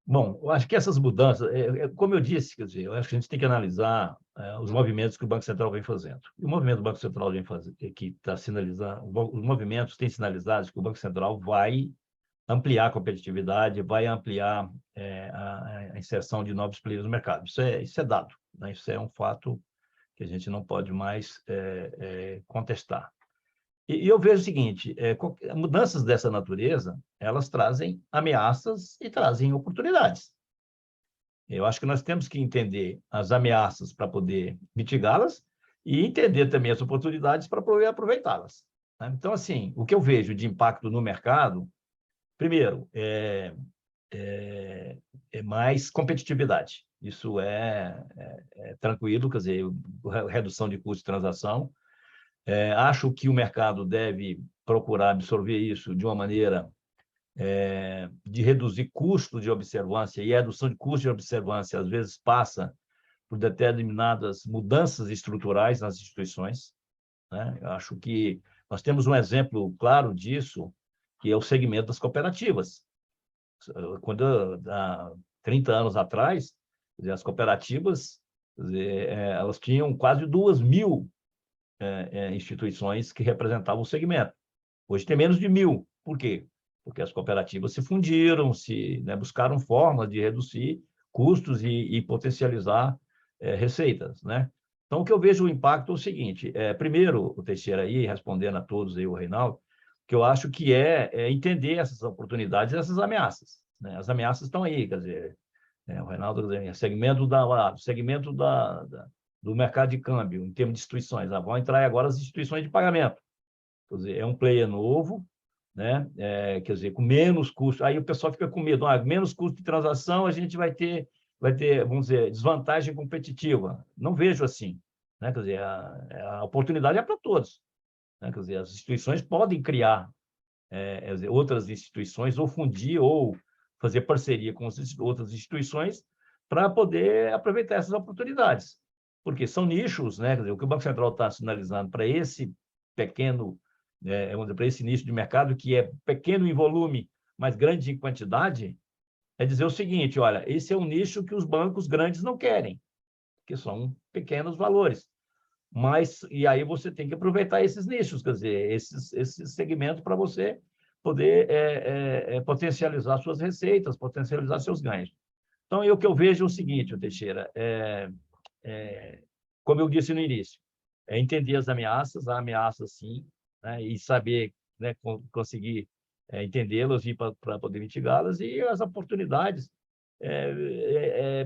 Bom, eu acho que essas mudanças, como eu disse, quer dizer, eu acho que a gente tem que analisar os movimentos que o Banco Central vem fazendo. E o movimento do Banco Central vem fazendo, que está sinalizando, os movimentos têm sinalizado que o Banco Central vai ampliar a competitividade, vai ampliar a inserção de novos players no mercado. Isso é dado, né? Isso é um fato que a gente não pode mais contestar. E eu vejo o seguinte, mudanças dessa natureza, elas trazem ameaças e trazem oportunidades. Eu acho que nós temos que entender as ameaças para poder mitigá-las e entender também as oportunidades para poder aproveitá-las, né? Então, assim, o que eu vejo de impacto no mercado, primeiro, é mais competitividade. Isso é tranquilo, quer dizer, redução de custo de transação. Acho que o mercado deve procurar absorver isso de uma maneira de reduzir custo de observância, e a redução de custo de observância, às vezes, passa por determinadas mudanças estruturais nas instituições, né? Eu acho que nós temos um exemplo claro disso, que é o segmento das cooperativas. Quando, há 30 anos atrás, as cooperativas, elas tinham quase 2.000 instituições que representavam o segmento. Hoje tem menos de 1.000. Por quê? Porque as cooperativas se fundiram, buscaram formas de reduzir custos e potencializar receitas, né? Então, o que eu vejo o impacto é o seguinte, primeiro, o Teixeira aí, respondendo a todos aí, o Reinaldo, que eu acho que é entender essas oportunidades e essas ameaças, né? As ameaças estão aí, quer dizer, o Reinaldo, segmento do mercado de câmbio, em termos de instituições. Vão entrar agora as instituições de pagamento. Quer dizer, é um player novo, né? Quer dizer, com menos custo. Aí o pessoal fica com medo. Menos custo de transação, a gente vai ter, vamos dizer, desvantagem competitiva. Não vejo assim, né? Quer dizer, a oportunidade é para todos, né? Quer dizer, as instituições podem criar outras instituições, ou fundir, ou fazer parceria com outras instituições para poder aproveitar essas oportunidades. Porque são nichos, né? Quer dizer, o que o Banco Central está sinalizando para esse pequeno, vamos dizer, para esse nicho de mercado, que é pequeno em volume, mas grande em quantidade, é dizer o seguinte, olha, esse é um nicho que os bancos grandes não querem, que são pequenos valores. E aí você tem que aproveitar esses nichos, quer dizer, esses segmentos para você poder potencializar suas receitas, potencializar seus ganhos. Então, o que eu vejo é o seguinte, Teixeira, como eu disse no início, entender as ameaças, a ameaça sim, né, e saber, né, conseguir entendê-las e para poder mitigá-las, e as oportunidades,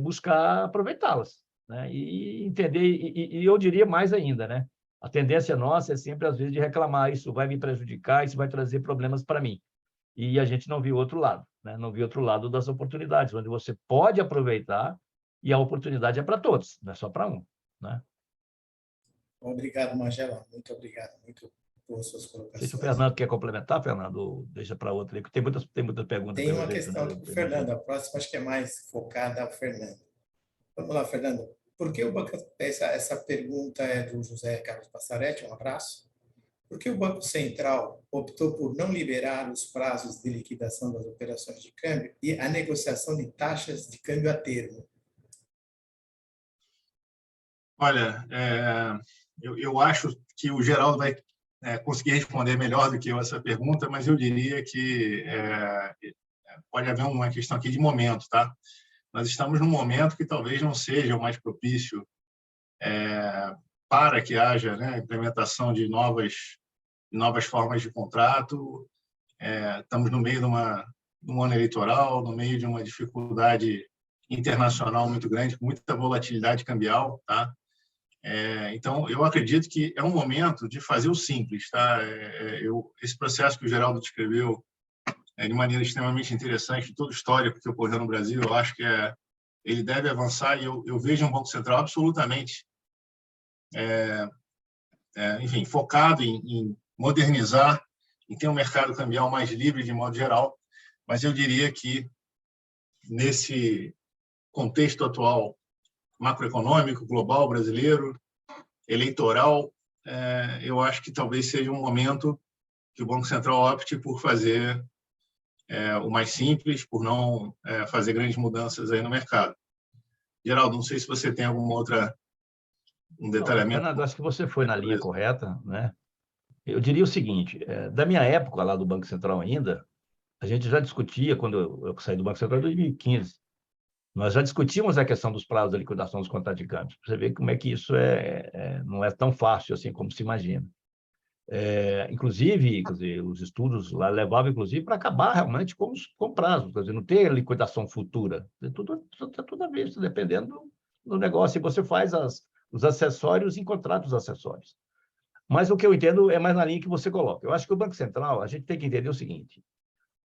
buscar aproveitá-las, né, e entender, e eu diria mais ainda, né, a tendência nossa é sempre, às vezes, de reclamar, isso vai me prejudicar, isso vai trazer problemas para mim. E a gente não viu o outro lado, né? Não viu outro lado das oportunidades, onde você pode aproveitar e a oportunidade é para todos, não é só para um, né? Obrigado, Magela. Muito obrigado. Muito boas suas Não sei colocações. se o Fernando quer complementar, Fernando, ou deixa para outro aí, porque tem muitas perguntas. Tem uma questão do Fernando, a próxima acho que é mais focada ao Fernando. Vamos lá, Fernando. Por que o banco... Essa pergunta é do José Carlos Passaretti, um abraço. Por que o Banco Central optou por não liberar os prazos de liquidação das operações de câmbio e a negociação de taxas de câmbio a termo? Olha, eu acho que o Geraldo vai conseguir responder melhor do que eu essa pergunta, mas eu diria que pode haver uma questão aqui de momento, tá? Nós estamos num momento que talvez não seja o mais propício para que haja, né, implementação de novas formas de contrato. Estamos no meio de um ano eleitoral, no meio de uma dificuldade internacional muito grande, com muita volatilidade cambial, tá? Então, eu acredito que é um momento de fazer o simples, tá? Esse processo que o Geraldo descreveu de maneira extremamente interessante, todo o histórico que ocorreu no Brasil, eu acho que ele deve avançar, e eu vejo um Banco Central absolutamente enfim, focado em modernizar e tem um mercado cambial mais livre de modo geral, mas eu diria que, nesse contexto atual macroeconômico, global, brasileiro, eleitoral, eu acho que talvez seja um momento que o Banco Central opte por fazer o mais simples, por não fazer grandes mudanças aí no mercado. Geraldo, não sei se você tem alguma outra detalhamento. Fernando, acho que você foi na linha correta, né? Eu diria o seguinte, da minha época lá do Banco Central ainda, a gente já discutia, quando eu saí do Banco Central em 2015, nós já discutimos a questão dos prazos da liquidação dos contratos de câmbio. Você vê como é que isso não é tão fácil assim como se imagina. Inclusive, quer dizer, os estudos lá levavam, inclusive, para acabar realmente com prazos, quer dizer, não ter liquidação futura. Tudo a ver, dependendo do negócio. E você faz os acessórios em contratos acessórios. Mas o que eu entendo é mais na linha que você coloca. Eu acho que o Banco Central, a gente tem que entender o seguinte,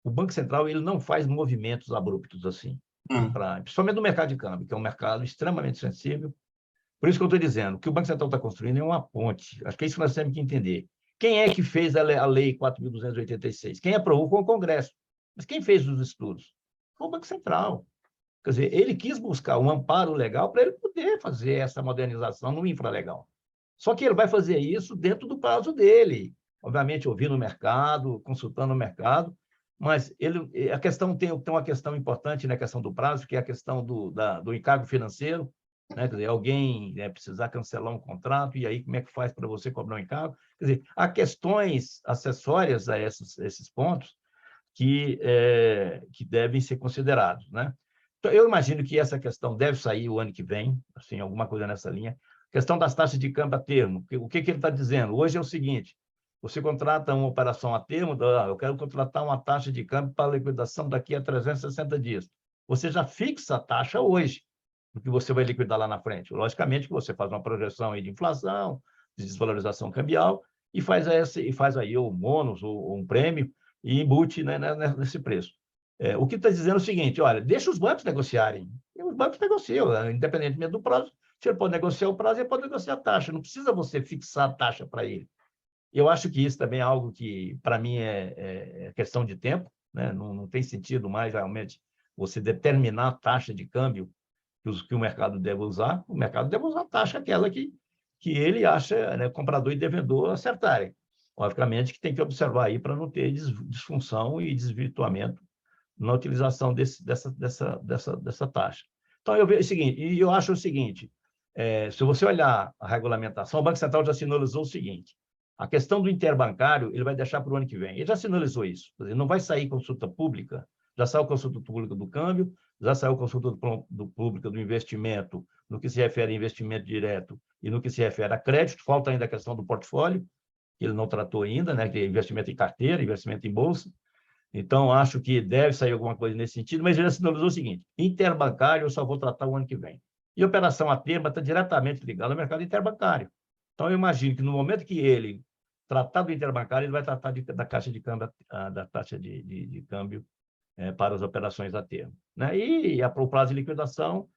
o Banco Central ele não faz movimentos abruptos assim, principalmente no mercado de câmbio, que é um mercado extremamente sensível. Por isso que eu estou dizendo, o que o Banco Central está construindo é uma ponte. Acho que é isso que nós temos que entender. Quem é que fez a Lei 4.286? Quem aprovou foi o Congresso. Mas quem fez os estudos? Foi o Banco Central. Quer dizer, ele quis buscar um amparo legal para ele poder fazer essa modernização no infralegal. Só que ele vai fazer isso dentro do prazo dele. Obviamente, ouvindo o mercado, consultando o mercado, mas a questão tem uma questão importante na questão do prazo, que é a questão do encargo financeiro, né? Quer dizer, alguém precisar cancelar um contrato, e aí como é que faz para você cobrar um encargo? Quer dizer, há questões acessórias a esses pontos que devem ser considerados, né? Então, eu imagino que essa questão deve sair o ano que vem, assim, alguma coisa nessa linha. Questão das taxas de câmbio a termo. O que ele está dizendo? Hoje é o seguinte, você contrata uma operação a termo, eu quero contratar uma taxa de câmbio para liquidação daqui a 360 dias. Você já fixa a taxa hoje, do que você vai liquidar lá na frente. Logicamente que você faz uma projeção aí de inflação, de desvalorização cambial, e faz aí o bônus ou um prêmio e embute, né, nesse preço. O que está dizendo é o seguinte, olha, deixa os bancos negociarem. E os bancos negociam, independentemente do prazo. Se ele pode negociar o prazo, ele pode negociar a taxa. Não precisa você fixar a taxa para ele. Eu acho que isso também é algo que, para mim, é questão de tempo, né? Não tem sentido mais, realmente, você determinar a taxa de câmbio que o mercado deve usar. O mercado deve usar a taxa aquela que ele acha, né, comprador e devedor acertarem. Obviamente que tem que observar aí para não ter disfunção e desvirtuamento na utilização dessa taxa. Então, eu vejo o seguinte, e eu acho o seguinte, se você olhar a regulamentação, o Banco Central já sinalizou o seguinte, a questão do interbancário, ele vai deixar para o ano que vem. Ele já sinalizou isso. Ele não vai sair consulta pública, já saiu consulta pública do câmbio, já saiu consulta pública do investimento, no que se refere a investimento direto e no que se refere a crédito, falta ainda a questão do portfólio, que ele não tratou ainda, né, que é investimento em carteira, investimento em bolsa. Então, acho que deve sair alguma coisa nesse sentido, mas ele já sinalizou o seguinte, interbancário eu só vou tratar o ano que vem. E operação a termo está diretamente ligada ao mercado interbancário. Então, eu imagino que no momento que ele tratar do interbancário, ele vai tratar da taxa de câmbio, da taxa de câmbio para as operações a termo, né? E o prazo de liquidação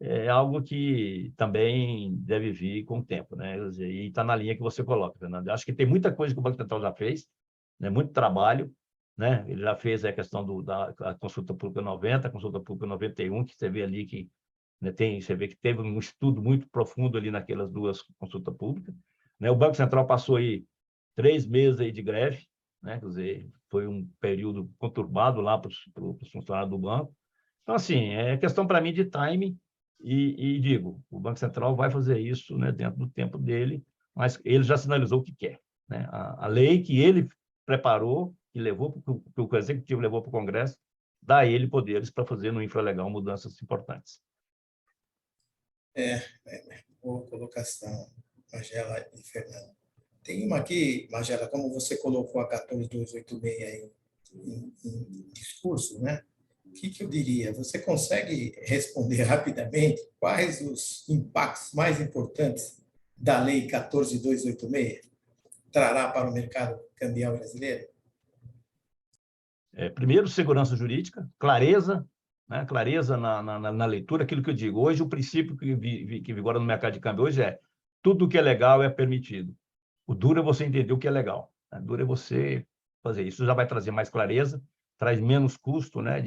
é algo que também deve vir com o tempo, né? E está na linha que você coloca, Fernando. Eu acho que tem muita coisa que o Banco Central já fez, né? Muito trabalho, né? Ele já fez a questão da consulta pública 90, a consulta pública 91, que você vê ali que, né, você vê que teve um estudo muito profundo ali naquelas duas consultas públicas, né? O Banco Central passou aí 3 meses aí de greve, né? Quer dizer, foi um período conturbado lá para os funcionários do banco. Então, assim, é questão para mim de timing e digo, o Banco Central vai fazer isso, né, dentro do tempo dele, mas ele já sinalizou o que quer, né? A lei que ele preparou, que levou que o Executivo levou para o Congresso, dá a ele poderes para fazer no infralegal mudanças importantes. Boa colocação, Magela e Fernando. Tem uma aqui, Magela, como você colocou a 14286 aí em discurso, né? O que eu diria? Você consegue responder rapidamente quais os impactos mais importantes da Lei 14286 trará para o mercado cambial brasileiro? Primeiro, segurança jurídica, clareza, né? Clareza na leitura, aquilo que eu digo. Hoje, o princípio que vigora no mercado de câmbio hoje é tudo que é legal é permitido. O duro é você entender o que é legal. O duro é você fazer isso. Já vai trazer mais clareza, traz menos custo, né,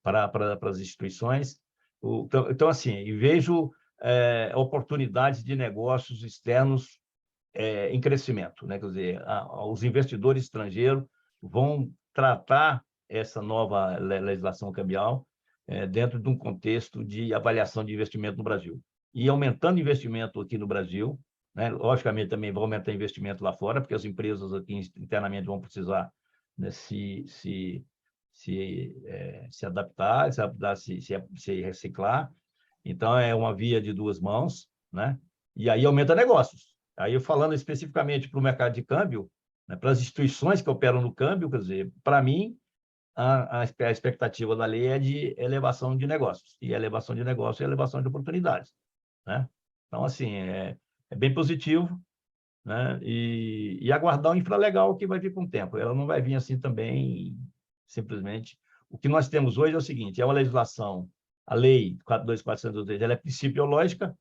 para as instituições. Então, assim, e vejo oportunidades de negócios externos em crescimento, né? Quer dizer, os investidores estrangeiros vão tratar essa nova legislação cambial dentro de um contexto de avaliação de investimento no Brasil. E aumentando investimento aqui no Brasil, né? Logicamente também vai aumentar investimento lá fora, porque as empresas aqui internamente vão precisar, né, se adaptar, se reciclar. Então, é uma via de duas mãos, né? E aí aumenta negócios. Aí, falando especificamente para o mercado de câmbio, né, para as instituições que operam no câmbio, quer dizer, para mim, a expectativa da lei é de elevação de negócios. E elevação de negócios é elevação de oportunidades, né? Então, assim, é bem positivo, né? E aguardar o infralegal que vai vir com o tempo. Ela não vai vir assim também, simplesmente. O que nós temos hoje é o seguinte, é uma legislação, a lei 42403, ela é principiológica,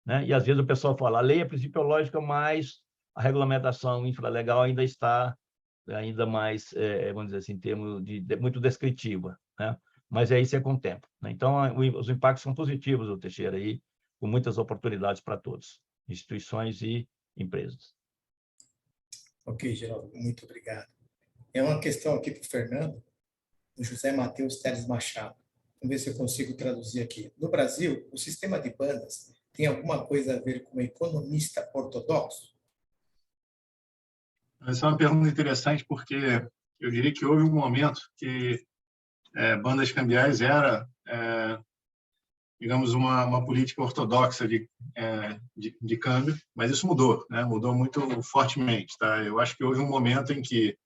né? E às vezes o pessoal fala, a lei é principiológica, mas a regulamentação infralegal ainda está ainda mais, vamos dizer assim, em termos muito descritiva, né? Mas isso é com o tempo, né? Então, os impactos são positivos, o Teixeira, aí, com muitas oportunidades para todos, instituições e empresas. Ok, Geraldo, muito obrigado. É uma questão aqui para o Fernando, do José Matheus Teles Machado. Vamos ver se eu consigo traduzir aqui. No Brasil, o sistema de bandas tem alguma coisa a ver com o economista ortodoxo? Essa é uma pergunta interessante, porque eu diria que houve um momento que bandas cambiais era, digamos, uma política ortodoxa de câmbio, mas isso mudou, né? Mudou muito fortemente. Tá? Eu acho que houve um momento em que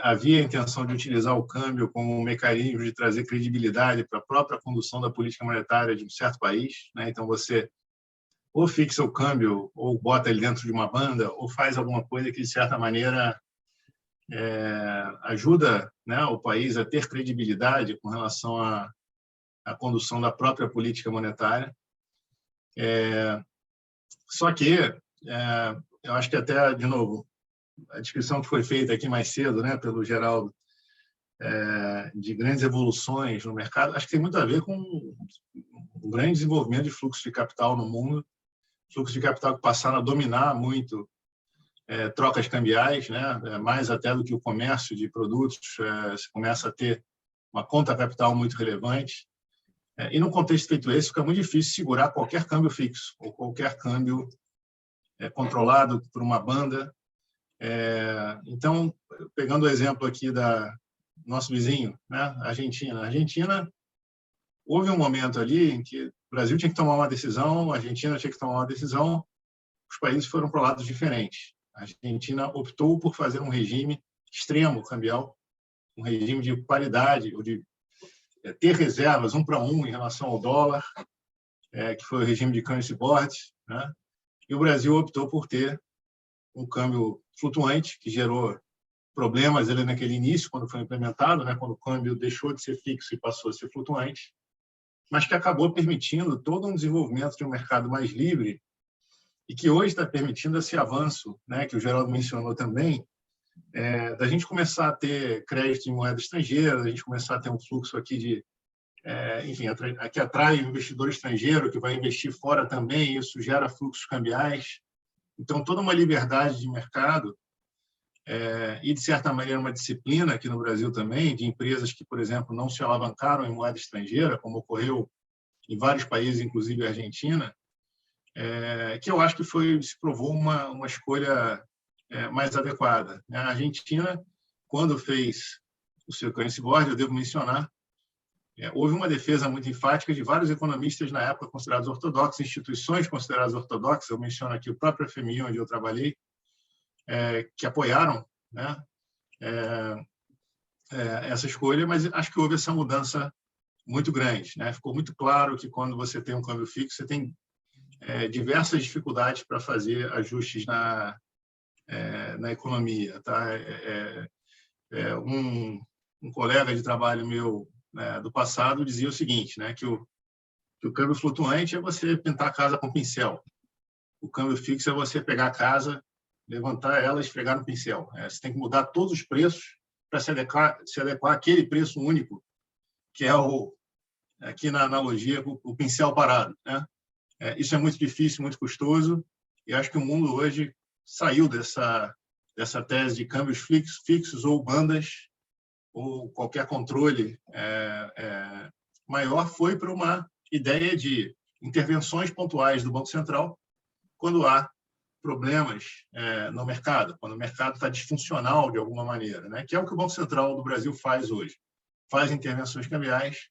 havia a intenção de utilizar o câmbio como um mecanismo de trazer credibilidade para a própria condução da política monetária de um certo país, né? Então, você ou fixa o câmbio, ou bota ele dentro de uma banda, ou faz alguma coisa que, de certa maneira, ajuda, né, o país a ter credibilidade com relação à condução da própria política monetária. Só que, eu acho que até, de novo, a descrição que foi feita aqui mais cedo, né, pelo Geraldo, de grandes evoluções no mercado, acho que tem muito a ver com um grande desenvolvimento de fluxo de capital no mundo, fluxo de capital que passaram a dominar muito trocas cambiais, né? Mais até do que o comércio de produtos, se começa a ter uma conta capital muito relevante. E num contexto feito esse, fica muito difícil segurar qualquer câmbio fixo ou qualquer câmbio controlado por uma banda. Então, pegando o exemplo aqui da nosso vizinho, né? Argentina. A Argentina, houve um momento ali em que o Brasil tinha que tomar uma decisão, a Argentina tinha que tomar uma decisão, os países foram para lados diferentes. A Argentina optou por fazer um regime extremo cambial, um regime de paridade, ou de ter reservas 1 para 1 em relação ao dólar, que foi o regime de currency board, né? E o Brasil optou por ter um câmbio flutuante, que gerou problemas ali naquele início, quando foi implementado, né? Quando o câmbio deixou de ser fixo e passou a ser flutuante, mas que acabou permitindo todo um desenvolvimento de um mercado mais livre e que hoje está permitindo esse avanço, né, que o Geraldo mencionou também, da gente começar a ter crédito em moeda estrangeira, da gente começar a ter um fluxo aqui de, enfim, que atrai o investidor estrangeiro, que vai investir fora também, isso gera fluxos cambiais. Então, toda uma liberdade de mercado e, de certa maneira, uma disciplina aqui no Brasil também, de empresas que, por exemplo, não se alavancaram em moeda estrangeira, como ocorreu em vários países, inclusive a Argentina, que eu acho que se provou uma escolha mais adequada. A Argentina, quando fez o seu currency board, eu devo mencionar, houve uma defesa muito enfática de vários economistas na época considerados ortodoxos, instituições consideradas ortodoxas, eu menciono aqui o próprio FMI, onde eu trabalhei, que apoiaram, né, essa escolha, mas acho que houve essa mudança muito grande, né? Ficou muito claro que quando você tem um câmbio fixo, você tem diversas dificuldades para fazer ajustes na economia. Tá? Um colega de trabalho meu do passado dizia o seguinte, né, que o câmbio flutuante é você pintar a casa com pincel. O câmbio fixo é você pegar a casa levantar ela e esfregar no pincel. Você tem que mudar todos os preços para se adequar àquele preço único, que é aqui na analogia, o pincel parado, né? Isso é muito difícil, muito custoso, e acho que o mundo hoje saiu dessa tese de câmbios fixos ou bandas, ou qualquer controle maior, foi para uma ideia de intervenções pontuais do Banco Central quando há problemas no mercado, quando o mercado está disfuncional de alguma maneira, né? Que é o que o Banco Central do Brasil faz hoje. Faz intervenções cambiais.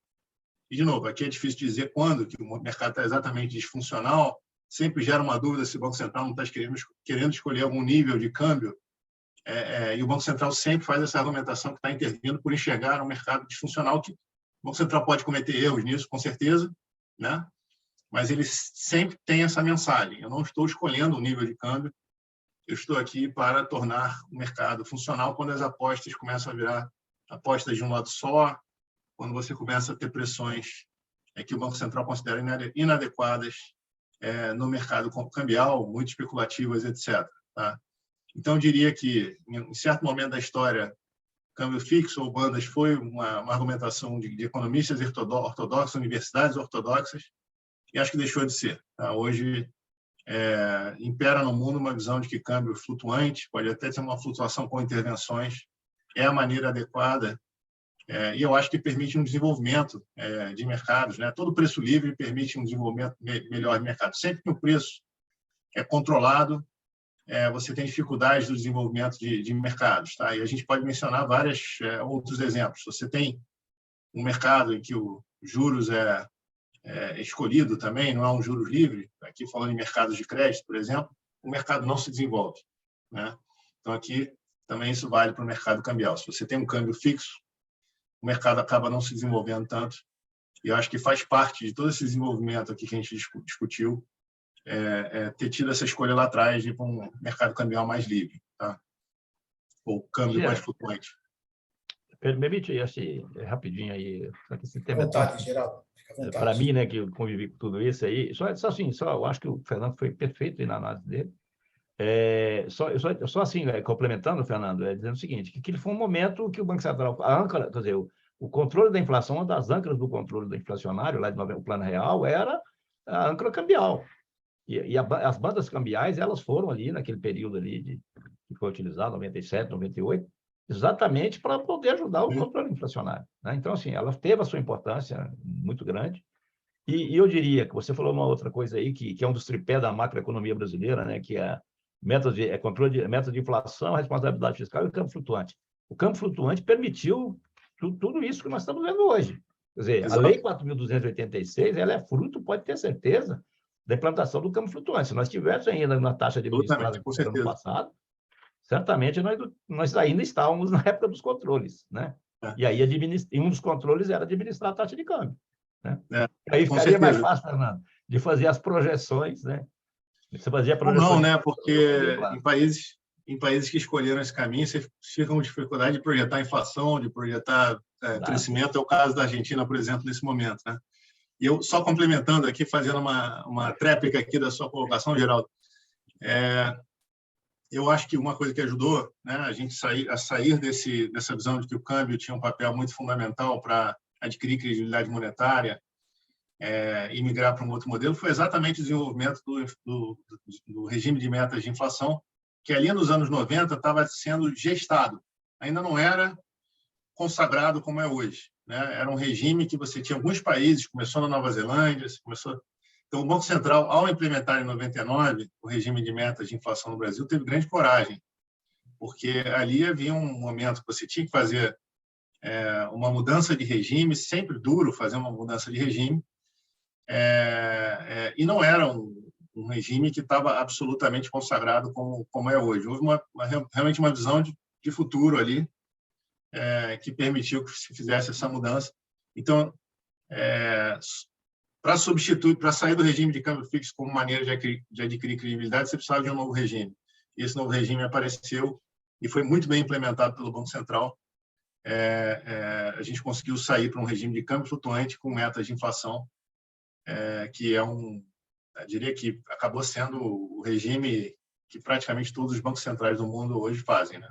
E, de novo, aqui é difícil dizer quando que o mercado está exatamente disfuncional. Sempre gera uma dúvida se o Banco Central não está querendo escolher algum nível de câmbio. E o Banco Central sempre faz essa argumentação que está intervindo por enxergar um mercado disfuncional, que o Banco Central pode cometer erros nisso, com certeza, né? Mas ele sempre tem essa mensagem: eu não estou escolhendo o nível de câmbio, eu estou aqui para tornar o mercado funcional. Quando as apostas começam a virar apostas de um lado só, quando você começa a ter pressões que o Banco Central considera inadequadas no mercado cambial, muito especulativas, etc. Tá? Então, eu diria que, em certo momento da história, câmbio fixo ou bandas foi uma argumentação de economistas ortodoxos, universidades ortodoxas, e acho que deixou de ser. Tá? Hoje, impera no mundo uma visão de que câmbio flutuante, pode até ter uma flutuação com intervenções, é a maneira adequada, e eu acho que permite um desenvolvimento de mercados, né? Todo preço livre permite um desenvolvimento melhor de mercado. Sempre que o preço é controlado, você tem dificuldades do desenvolvimento de mercados. Tá? E a gente pode mencionar vários outros exemplos. Você tem um mercado em que o juros é escolhido também, não é um juros livre. Aqui, falando em mercados de crédito, por exemplo, o mercado não se desenvolve, né? Então, aqui também isso vale para o mercado cambial. Se você tem um câmbio fixo, o mercado acaba não se desenvolvendo tanto. E eu acho que faz parte de todo esse desenvolvimento aqui que a gente discutiu, ter tido essa escolha lá atrás de ir para um mercado cambial mais livre, tá? Ou câmbio mais flutuante. Permite assim, rapidinho aí, esse tema vontade, Geraldo. para mim, né, que eu convivi com tudo isso aí, eu acho que o Fernando foi perfeito aí na análise dele. Só assim, complementando, Fernando, dizendo o seguinte, que aquele foi um momento que o Banco Central, a âncora, quer dizer, o controle da inflação, uma das âncoras do controle do inflacionário, lá o Plano Real, era a âncora cambial. As bandas cambiais, elas foram ali, naquele período ali que foi utilizado, 97, 98, exatamente para poder ajudar o controle inflacionário, né? Então, assim, ela teve a sua importância muito grande. E eu diria que você falou uma outra coisa aí, que é um dos tripés da macroeconomia brasileira, né, que é controle de meta de inflação, responsabilidade fiscal e o campo flutuante. O campo flutuante permitiu tudo isso que nós estamos vendo hoje. Quer dizer, exato. A Lei 4.286, ela é fruto, pode ter certeza, da implantação do campo flutuante. Se nós tivéssemos ainda na taxa administrada no ano passado, certamente nós ainda estávamos na época dos controles, né? E aí um dos controles era administrar a taxa de câmbio, né? Aí ficaria mais fácil, Fernando, de fazer as projeções, né? Você fazia projeções. Não, né? Porque em países que escolheram esse caminho, você fica com dificuldade de projetar inflação, de projetar crescimento. É o caso da Argentina, por exemplo, nesse momento, né? E eu, só complementando aqui, fazendo uma tréplica aqui da sua colocação, Geraldo, eu acho que uma coisa que ajudou, né, a gente a sair dessa visão de que o câmbio tinha um papel muito fundamental para adquirir credibilidade monetária e migrar para um outro modelo, foi exatamente o desenvolvimento do regime de metas de inflação, que ali nos anos 90 estava sendo gestado. Ainda não era consagrado como é hoje, né? Era um regime que você tinha alguns países, começou na Nova Zelândia, Então, o Banco Central, ao implementar em 99 o regime de metas de inflação no Brasil, teve grande coragem, porque ali havia um momento que você tinha que fazer uma mudança de regime, sempre duro fazer uma mudança de regime, e não era um regime que estava absolutamente consagrado como é hoje. Houve realmente uma visão de futuro ali, que permitiu que se fizesse essa mudança. Então, para sair do regime de câmbio fixo como maneira de adquirir credibilidade, você precisava de um novo regime. E esse novo regime apareceu e foi muito bem implementado pelo Banco Central. A gente conseguiu sair para um regime de câmbio flutuante com metas de inflação, que eu diria que acabou sendo o regime que praticamente todos os bancos centrais do mundo hoje fazem, né?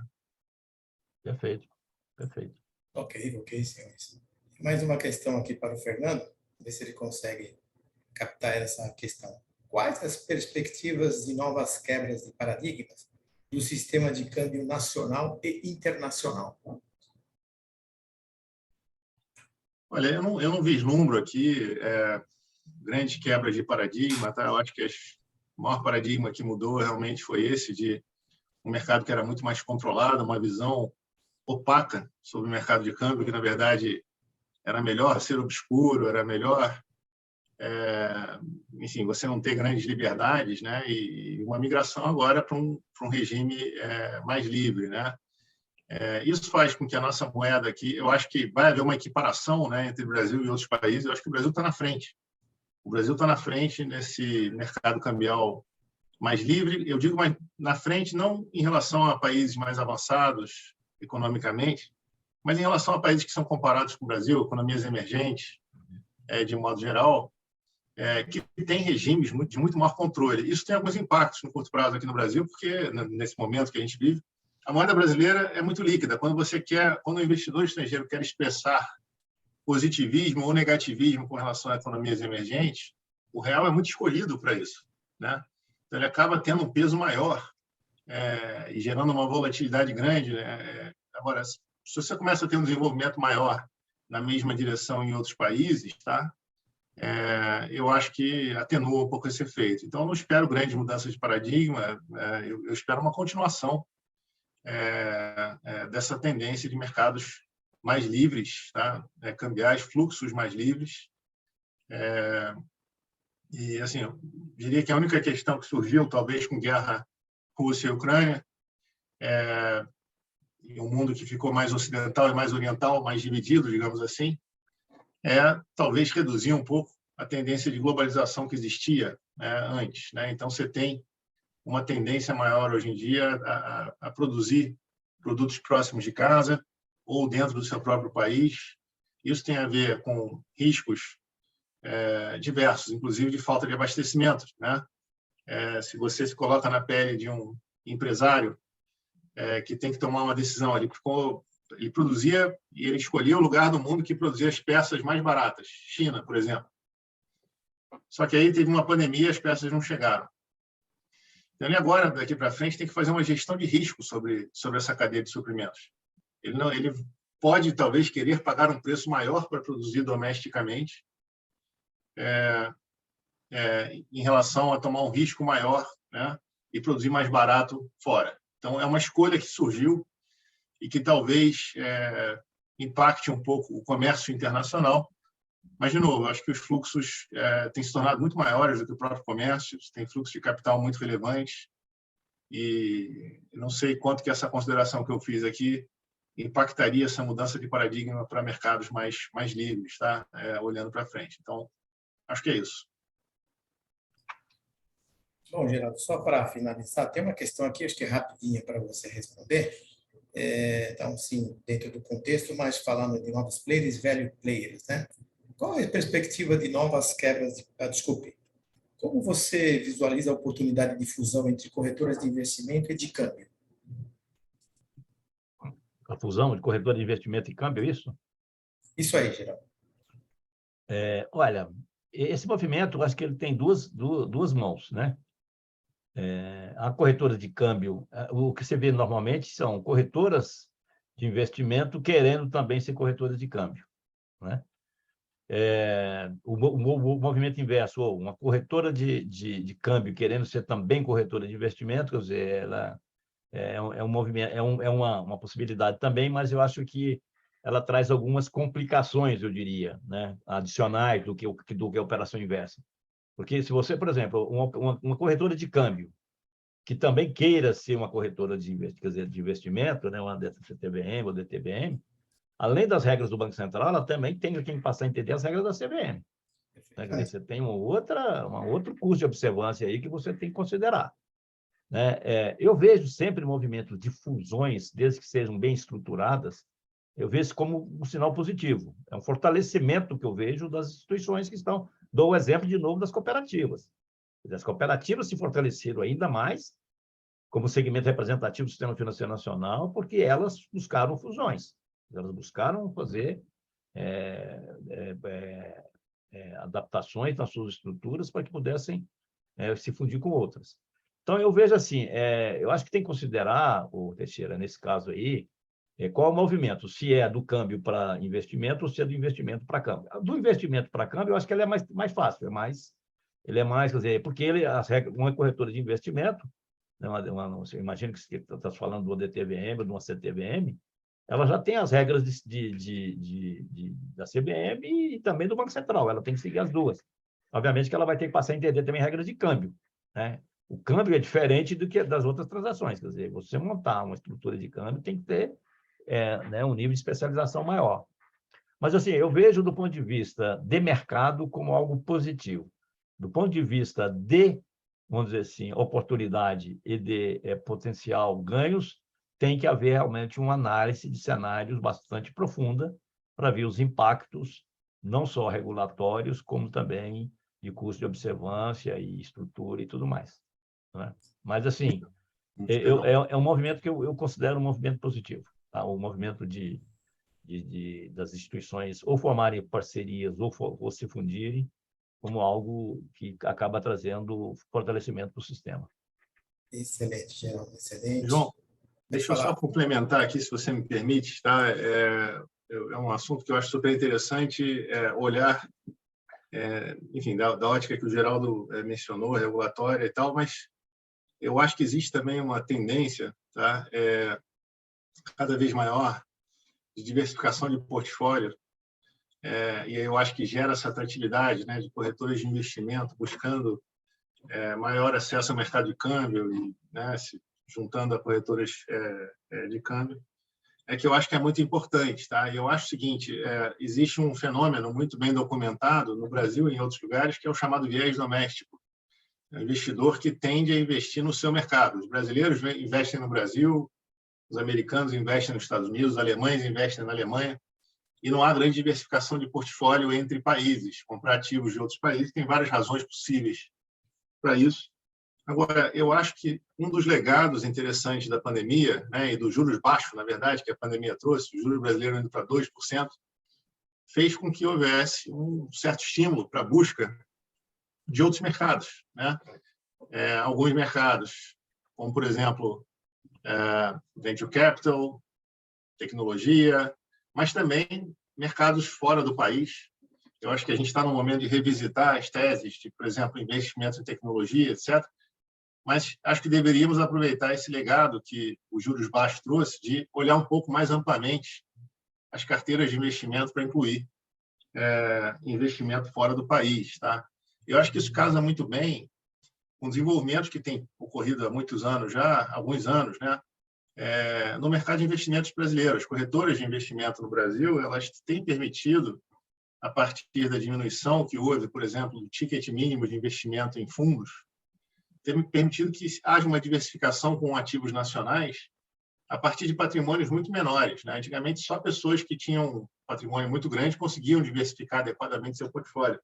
Perfeito, perfeito. Ok, senhores. Mais uma questão aqui para o Fernando, ver se ele consegue captar essa questão. Quais as perspectivas de novas quebras de paradigmas do sistema de câmbio nacional e internacional? Olha, eu não vislumbro aqui grandes quebras de paradigma, tá? Eu acho que o maior paradigma que mudou realmente foi esse de um mercado que era muito mais controlado, uma visão opaca sobre o mercado de câmbio, que, na verdade, era melhor ser obscuro, era melhor, enfim, você não ter grandes liberdades, né? E uma migração agora para um regime mais livre, né? Isso faz com que a nossa moeda aqui, eu acho que vai haver uma equiparação, né, entre o Brasil e outros países. Eu acho que o Brasil está na frente. O Brasil está na frente nesse mercado cambial mais livre. Eu digo mais na frente não em relação a países mais avançados economicamente, mas em relação a países que são comparados com o Brasil, economias emergentes, de modo geral, que têm regimes de muito maior controle. Isso tem alguns impactos no curto prazo aqui no Brasil, porque nesse momento que a gente vive, a moeda brasileira é muito líquida. Quando o investidor estrangeiro quer expressar positivismo ou negativismo com relação a economias emergentes, o real é muito escolhido para isso, né? Então, ele acaba tendo um peso maior e gerando uma volatilidade grande, né? Agora, se você começa a ter um desenvolvimento maior na mesma direção em outros países, tá? Eu acho que atenua um pouco esse efeito. Então, eu não espero grandes mudanças de paradigma, eu espero uma continuação dessa tendência de mercados mais livres, tá? Cambiais, fluxos mais livres. E, assim, eu diria que a única questão que surgiu, talvez com guerra Rússia e Ucrânia, em um mundo que ficou mais ocidental e mais oriental, mais dividido, digamos assim, talvez reduzir um pouco a tendência de globalização que existia, né, antes, né? Então, você tem uma tendência maior hoje em dia a produzir produtos próximos de casa ou dentro do seu próprio país. Isso tem a ver com riscos diversos, inclusive de falta de abastecimento, né? Se você se coloca na pele de um empresário que tem que tomar uma decisão, ele produzia e ele escolhia o lugar do mundo que produzia as peças mais baratas, China, por exemplo. Só que aí teve uma pandemia e as peças não chegaram. Então, ele agora, daqui para frente, tem que fazer uma gestão de risco sobre essa cadeia de suprimentos. Ele pode, talvez, querer pagar um preço maior para produzir domesticamente em relação a tomar um risco maior, né, e produzir mais barato fora. Então, é uma escolha que surgiu e que talvez impacte um pouco o comércio internacional. Mas, de novo, acho que os fluxos têm se tornado muito maiores do que o próprio comércio, tem fluxo de capital muito relevantes e não sei quanto que essa consideração que eu fiz aqui impactaria essa mudança de paradigma para mercados mais livres, tá? Olhando para frente. Então, acho que é isso. Bom, Geraldo, só para finalizar, tem uma questão aqui, acho que é rapidinha para você responder. Então, sim, dentro do contexto, mas falando de novos players e velhos players, né? Qual é a perspectiva de novas quebras? Desculpe. Como você visualiza a oportunidade de fusão entre corretoras de investimento e de câmbio? A fusão de corretora de investimento e câmbio, é isso? Isso aí, Geraldo. Olha, esse movimento, eu acho que ele tem duas mãos, né? A corretora de câmbio, o que você vê normalmente são corretoras de investimento querendo também ser corretoras de câmbio, né? O movimento inverso, ou uma corretora de câmbio querendo ser também corretora de investimento, quer dizer, ela um movimento, uma possibilidade também, mas eu acho que ela traz algumas complicações, eu diria, né, adicionais do que a operação inversa. Porque se você, por exemplo, uma corretora de câmbio que também queira ser uma corretora de investimento, né, uma CTBM ou DTBM, além das regras do Banco Central, ela também tem que passar a entender as regras da CVM. Né? Quer dizer, você tem um outro custo de observância aí que você tem que considerar. Né? Eu vejo sempre movimentos de fusões, desde que sejam bem estruturadas, eu vejo como um sinal positivo. É um fortalecimento que eu vejo das instituições que estão... Dou o exemplo, de novo, das cooperativas. As cooperativas se fortaleceram ainda mais como segmento representativo do sistema financeiro nacional, porque elas buscaram fusões, elas buscaram fazer adaptações nas suas estruturas para que pudessem se fundir com outras. Então, eu vejo assim, eu acho que tem que considerar, o Teixeira, nesse caso aí, qual é o movimento, se é do câmbio para investimento ou se é do investimento para câmbio. Do investimento para câmbio, eu acho que ele é mais fácil, ele é mais, quer dizer, porque uma corretora de investimento, você imagina que você está falando de uma DTVM ou de uma CTVM, ela já tem as regras da CVM e também do Banco Central, ela tem que seguir as duas. Obviamente que ela vai ter que passar a entender também regras de câmbio, né? O câmbio é diferente do que das outras transações, quer dizer, você montar uma estrutura de câmbio tem que ter um nível de especialização maior. Mas, assim, eu vejo do ponto de vista de mercado como algo positivo. Do ponto de vista de, vamos dizer assim, oportunidade e de potencial ganhos, tem que haver realmente uma análise de cenários bastante profunda para ver os impactos, não só regulatórios, como também de custo de observância e estrutura e tudo mais, né? Mas, assim, é um movimento que eu considero um movimento positivo, tá? O movimento das instituições ou formarem parcerias ou se fundirem, como algo que acaba trazendo fortalecimento para o sistema. Excelente, Geraldo, excelente. João, deixa eu só complementar aqui, se você me permite, tá? É um assunto que eu acho super interessante, olhar, enfim, da ótica que o Geraldo mencionou, regulatória e tal, mas eu acho que existe também uma tendência, tá? Cada vez maior de diversificação de portfólio, e eu acho que gera essa atratividade, né, de corretoras de investimento buscando maior acesso ao mercado de câmbio e, né, se juntando a corretoras de câmbio, que eu acho que é muito importante, tá? E eu acho o seguinte, existe um fenômeno muito bem documentado no Brasil e em outros lugares, que é o chamado viés doméstico. É um investidor que tende a investir no seu mercado. Os brasileiros investem no Brasil, os americanos investem nos Estados Unidos, os alemães investem na Alemanha, e não há grande diversificação de portfólio entre países, comprar ativos de outros países. Tem várias razões possíveis para isso. Agora, eu acho que um dos legados interessantes da pandemia, né, e dos juros baixos, na verdade, que a pandemia trouxe, o juros brasileiro indo para 2%, fez com que houvesse um certo estímulo para a busca de outros mercados, né? Alguns mercados, como, por exemplo, venture capital, tecnologia, mas também mercados fora do país. Eu acho que a gente está no momento de revisitar as teses de, por exemplo, investimentos em tecnologia, etc. Mas acho que deveríamos aproveitar esse legado que os juros baixos trouxe de olhar um pouco mais amplamente as carteiras de investimento para incluir investimento fora do país, tá? Eu acho que isso casa muito bem com desenvolvimentos que têm ocorrido há muitos anos já, alguns anos, né? No mercado de investimentos brasileiro. As corretoras de investimento no Brasil, elas têm permitido, a partir da diminuição que houve, por exemplo, do ticket mínimo de investimento em fundos, ter permitido que haja uma diversificação com ativos nacionais a partir de patrimônios muito menores, né? Antigamente, só pessoas que tinham um patrimônio muito grande conseguiam diversificar adequadamente seu portfólio.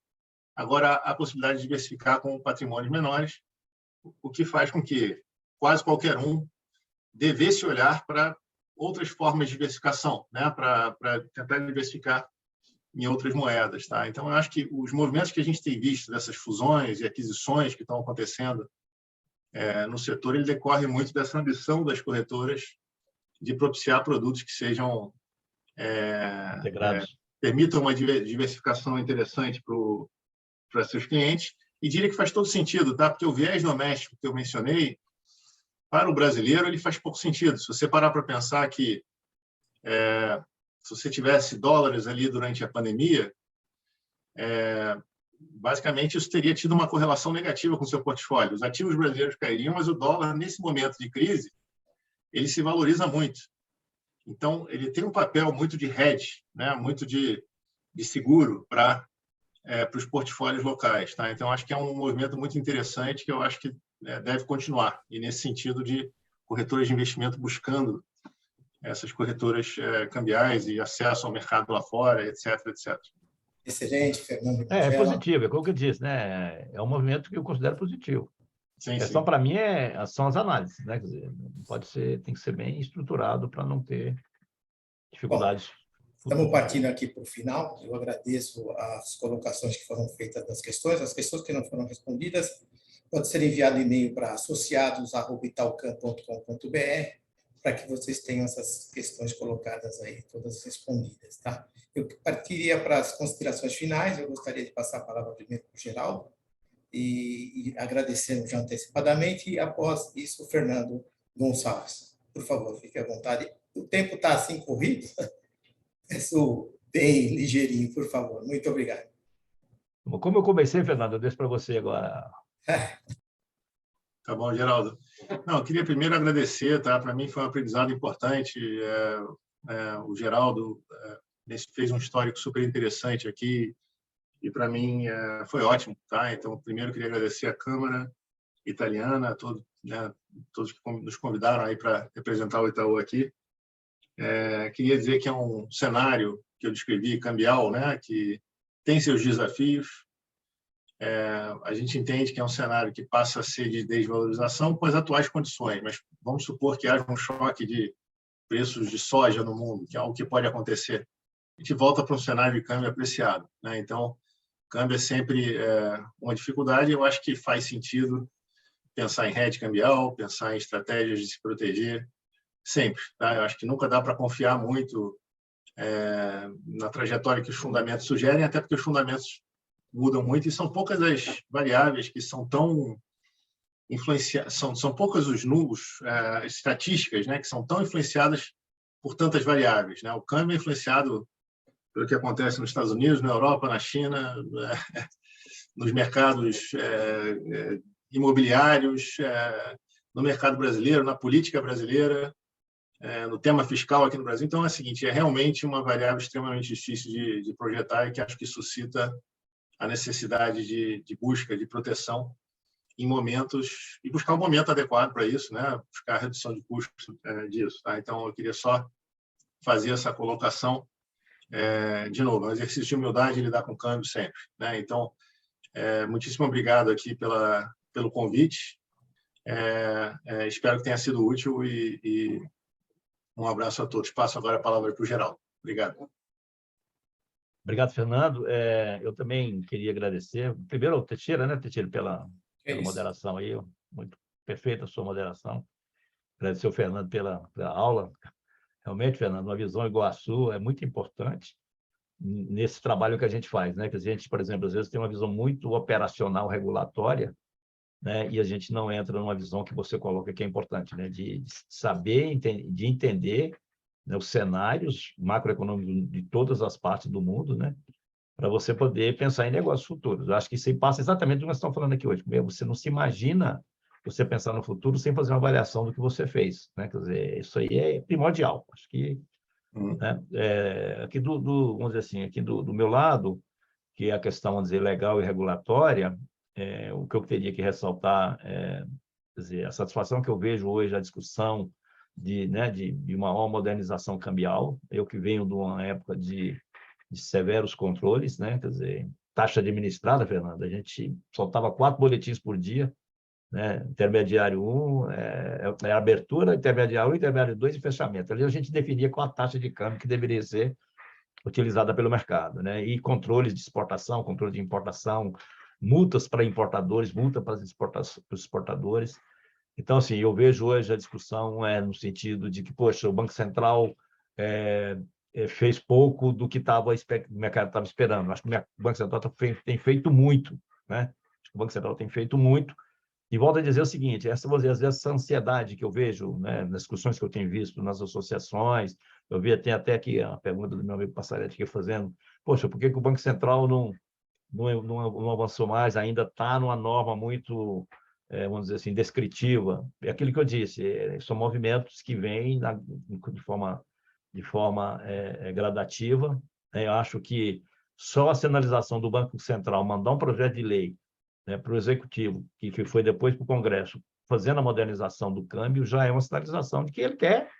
Agora, há a possibilidade de diversificar com patrimônios menores, o que faz com que quase qualquer um devesse olhar para outras formas de diversificação, né? Para tentar diversificar em outras moedas, tá? Então, eu acho que os movimentos que a gente tem visto dessas fusões e aquisições que estão acontecendo no setor, ele decorre muito dessa ambição das corretoras de propiciar produtos que sejam integrados, permitam uma diversificação interessante para seus clientes, e diria que faz todo sentido, tá? Porque o viés doméstico que eu mencionei, para o brasileiro, ele faz pouco sentido. Se você parar para pensar que se você tivesse dólares ali durante a pandemia, basicamente isso teria tido uma correlação negativa com o seu portfólio. Os ativos brasileiros cairiam, mas o dólar, nesse momento de crise, ele se valoriza muito. Então, ele tem um papel muito de hedge, né? Muito de seguro para os portfólios locais, tá? Então, acho que é um movimento muito interessante que eu acho que deve continuar. E, nesse sentido, de corretoras de investimento buscando essas corretoras cambiais e acesso ao mercado lá fora, etc., etc. Excelente, Fernando. É positivo, é como eu disse, né? É um movimento que eu considero positivo. Sim, A questão, para mim, são as análises, né? Quer dizer, pode ser, tem que ser bem estruturado para não ter dificuldades. Estamos partindo aqui para o final. Eu agradeço as colocações que foram feitas das questões. As questões que não foram respondidas, pode ser enviado e-mail para associados@itaúcan.com.br para que vocês tenham essas questões colocadas aí, todas respondidas, tá? Eu partiria para as considerações finais. Eu gostaria de passar a palavra primeiro para o Geraldo, e agradecendo já antecipadamente, e após isso, o Fernando Gonçalves. Por favor, fique à vontade. O tempo está assim corrido, peço bem ligeirinho, por favor. Muito obrigado. Como eu comecei, Fernando, eu deixo para você agora. Tá bom, Geraldo. Não, eu queria primeiro agradecer, tá? Para mim foi um aprendizado importante. O Geraldo fez um histórico super interessante aqui e para mim foi ótimo, tá? Então, primeiro eu queria agradecer a Câmara Italiana, a todos, né, todos que nos convidaram aí para representar o Itaú aqui. Queria dizer que é um cenário que eu descrevi, cambial, né, que tem seus desafios. A gente entende que é um cenário que passa a ser de desvalorização com as atuais condições, mas vamos supor que haja um choque de preços de soja no mundo, que é algo que pode acontecer. A gente volta para um cenário de câmbio apreciado, né? Então, câmbio é sempre uma dificuldade. Eu acho que faz sentido pensar em hedge cambial, pensar em estratégias de se proteger, sempre. Tá? Eu acho que nunca dá para confiar muito na trajetória que os fundamentos sugerem, até porque os fundamentos mudam muito e são poucas as variáveis que são tão influenciadas, são poucas os números, estatísticas, né, que são tão influenciadas por tantas variáveis. Né? O câmbio é influenciado pelo que acontece nos Estados Unidos, na Europa, na China, nos mercados imobiliários, no mercado brasileiro, na política brasileira, no tema fiscal aqui no Brasil. Então, é o seguinte, é realmente uma variável extremamente difícil de projetar e que acho que suscita a necessidade de busca, de proteção em momentos, e buscar o momento adequado para isso, né? Buscar a redução de custos disso. Tá? Então, eu queria só fazer essa colocação. De novo, é um exercício de humildade e lidar com o câmbio sempre. Né? Então, muitíssimo obrigado aqui pelo convite. Espero que tenha sido útil e um abraço a todos. Passo agora a palavra para o Geraldo. Obrigado. Obrigado, Fernando. Eu também queria agradecer, primeiro ao Teixeira, né, Teixeira, pela moderação aí, muito perfeita a sua moderação. Agradecer ao Fernando pela aula. Realmente, Fernando, uma visão igual a sua é muito importante nesse trabalho que a gente faz, né? Que a gente, por exemplo, às vezes tem uma visão muito operacional, regulatória, né? E a gente não entra numa visão que você coloca que é importante, né? De saber, de entender, né, os cenários macroeconômicos de todas as partes do mundo, né? Para você poder pensar em negócios futuros. Eu acho que isso aí passa exatamente do que nós estamos falando aqui hoje. Você não se imagina você pensar no futuro sem fazer uma avaliação do que você fez, né? Quer dizer, isso aí é primordial. Acho que, né? Aqui vamos dizer assim, aqui do meu lado, que é a questão, vamos dizer, legal e regulatória, o que eu teria que ressaltar quer dizer, a satisfação que eu vejo hoje, a discussão né, de uma maior modernização cambial. Eu que venho de uma época de severos controles, né? Quer dizer, taxa administrada, Fernanda, a gente soltava 4 boletins por dia, né? Intermediário 1, abertura, intermediário 1, intermediário 2 e fechamento. Ali a gente definia qual a taxa de câmbio que deveria ser utilizada pelo mercado, né? E controles de exportação, controle de importação, multas para importadores, multa para os exportadores. Então, assim, eu vejo hoje a discussão no sentido de que, poxa, o Banco Central fez pouco do que o mercado estava esperando. Acho que o Banco Central tem feito muito, né? Acho que o Banco Central tem feito muito. E volto a dizer o seguinte, às vezes essa ansiedade que eu vejo, né, nas discussões que eu tenho visto nas associações, eu vi até aqui a pergunta do meu amigo Passaretti aqui fazendo, poxa, por que o Banco Central não avançou mais, ainda está numa norma muito, vamos dizer assim, descritiva? É aquilo que eu disse, são movimentos que vêm de forma gradativa. Eu acho que só a sinalização do Banco Central mandar um projeto de lei, né, para o Executivo, que foi depois para o Congresso, fazendo a modernização do câmbio, já é uma sinalização de que ele quer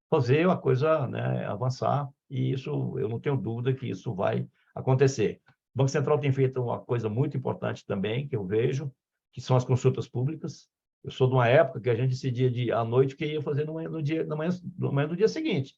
fazer a coisa, né, avançar, e isso, eu não tenho dúvida que isso vai acontecer. O Banco Central tem feito uma coisa muito importante também, que eu vejo, que são as consultas públicas, Eu sou de uma época que a gente decidia à noite o que ia fazer na manhã do dia seguinte.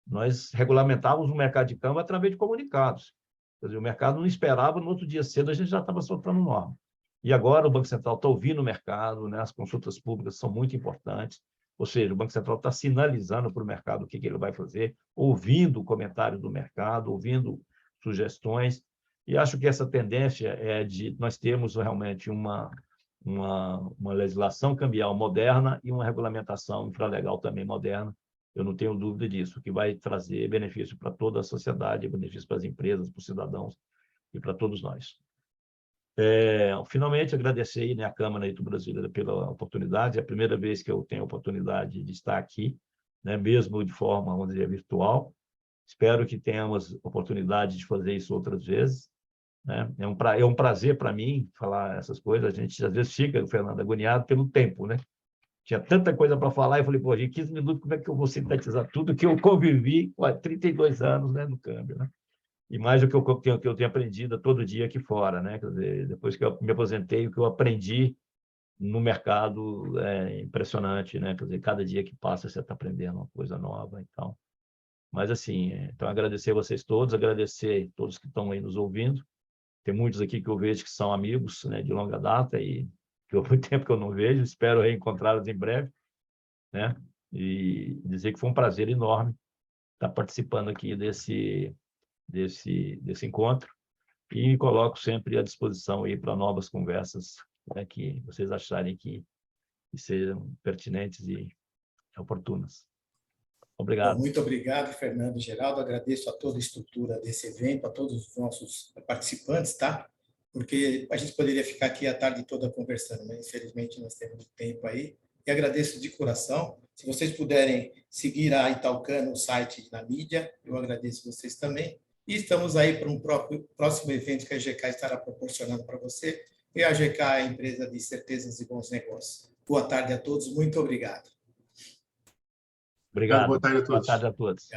Nós regulamentávamos o mercado de câmbio através de comunicados. Quer dizer, o mercado não esperava, no outro dia cedo a gente já estava soltando norma. E agora o Banco Central está ouvindo o mercado, né? As consultas públicas são muito importantes, ou seja, o Banco Central está sinalizando para o mercado o que ele vai fazer, ouvindo comentários do mercado, ouvindo sugestões, e acho que essa tendência é de nós termos realmente uma legislação cambial moderna e uma regulamentação infralegal também moderna. Eu não tenho dúvida disso, que vai trazer benefício para toda a sociedade, benefício para as empresas, para os cidadãos e para todos nós. Finalmente, agradecer aí, né, a Câmara do Brasil pela oportunidade. É a primeira vez que eu tenho a oportunidade de estar aqui, né, mesmo de forma, vamos dizer, virtual. Espero que tenhamos oportunidade de fazer isso outras vezes, né? É um prazer para mim falar essas coisas. A gente, às vezes, fica, Fernando, agoniado pelo tempo, né? Tinha tanta coisa para falar, e falei, pô, em 15 minutos, como é que eu vou sintetizar tudo que eu convivi há 32 anos, né, no câmbio, né? E mais do que eu tenho aprendido todo dia aqui fora, né? Quer dizer, depois que eu me aposentei, o que eu aprendi no mercado é impressionante, né? Quer dizer, cada dia que passa você está aprendendo uma coisa nova, então. Mas assim, então agradecer a vocês todos, agradecer a todos que estão aí nos ouvindo. Tem muitos aqui que eu vejo que são amigos, né, de longa data e que há muito tempo que eu não vejo, espero reencontrá-los em breve, né? E dizer que foi um prazer enorme estar participando aqui desse encontro e me coloco sempre à disposição aí para novas conversas, né, que vocês acharem que sejam pertinentes e oportunas. Obrigado. Bom, muito obrigado, Fernando e Geraldo. Agradeço a toda a estrutura desse evento, a todos os nossos participantes, tá? Porque a gente poderia ficar aqui a tarde toda conversando, mas infelizmente nós temos tempo aí. E agradeço de coração. Se vocês puderem seguir a Italcan no site e na mídia, eu agradeço vocês também. E estamos aí para um próximo evento que a GK estará proporcionando para você. E a GK é a empresa de certezas e bons negócios. Boa tarde a todos. Muito obrigado. Obrigado. Boa tarde a todos. Boa tarde a todos.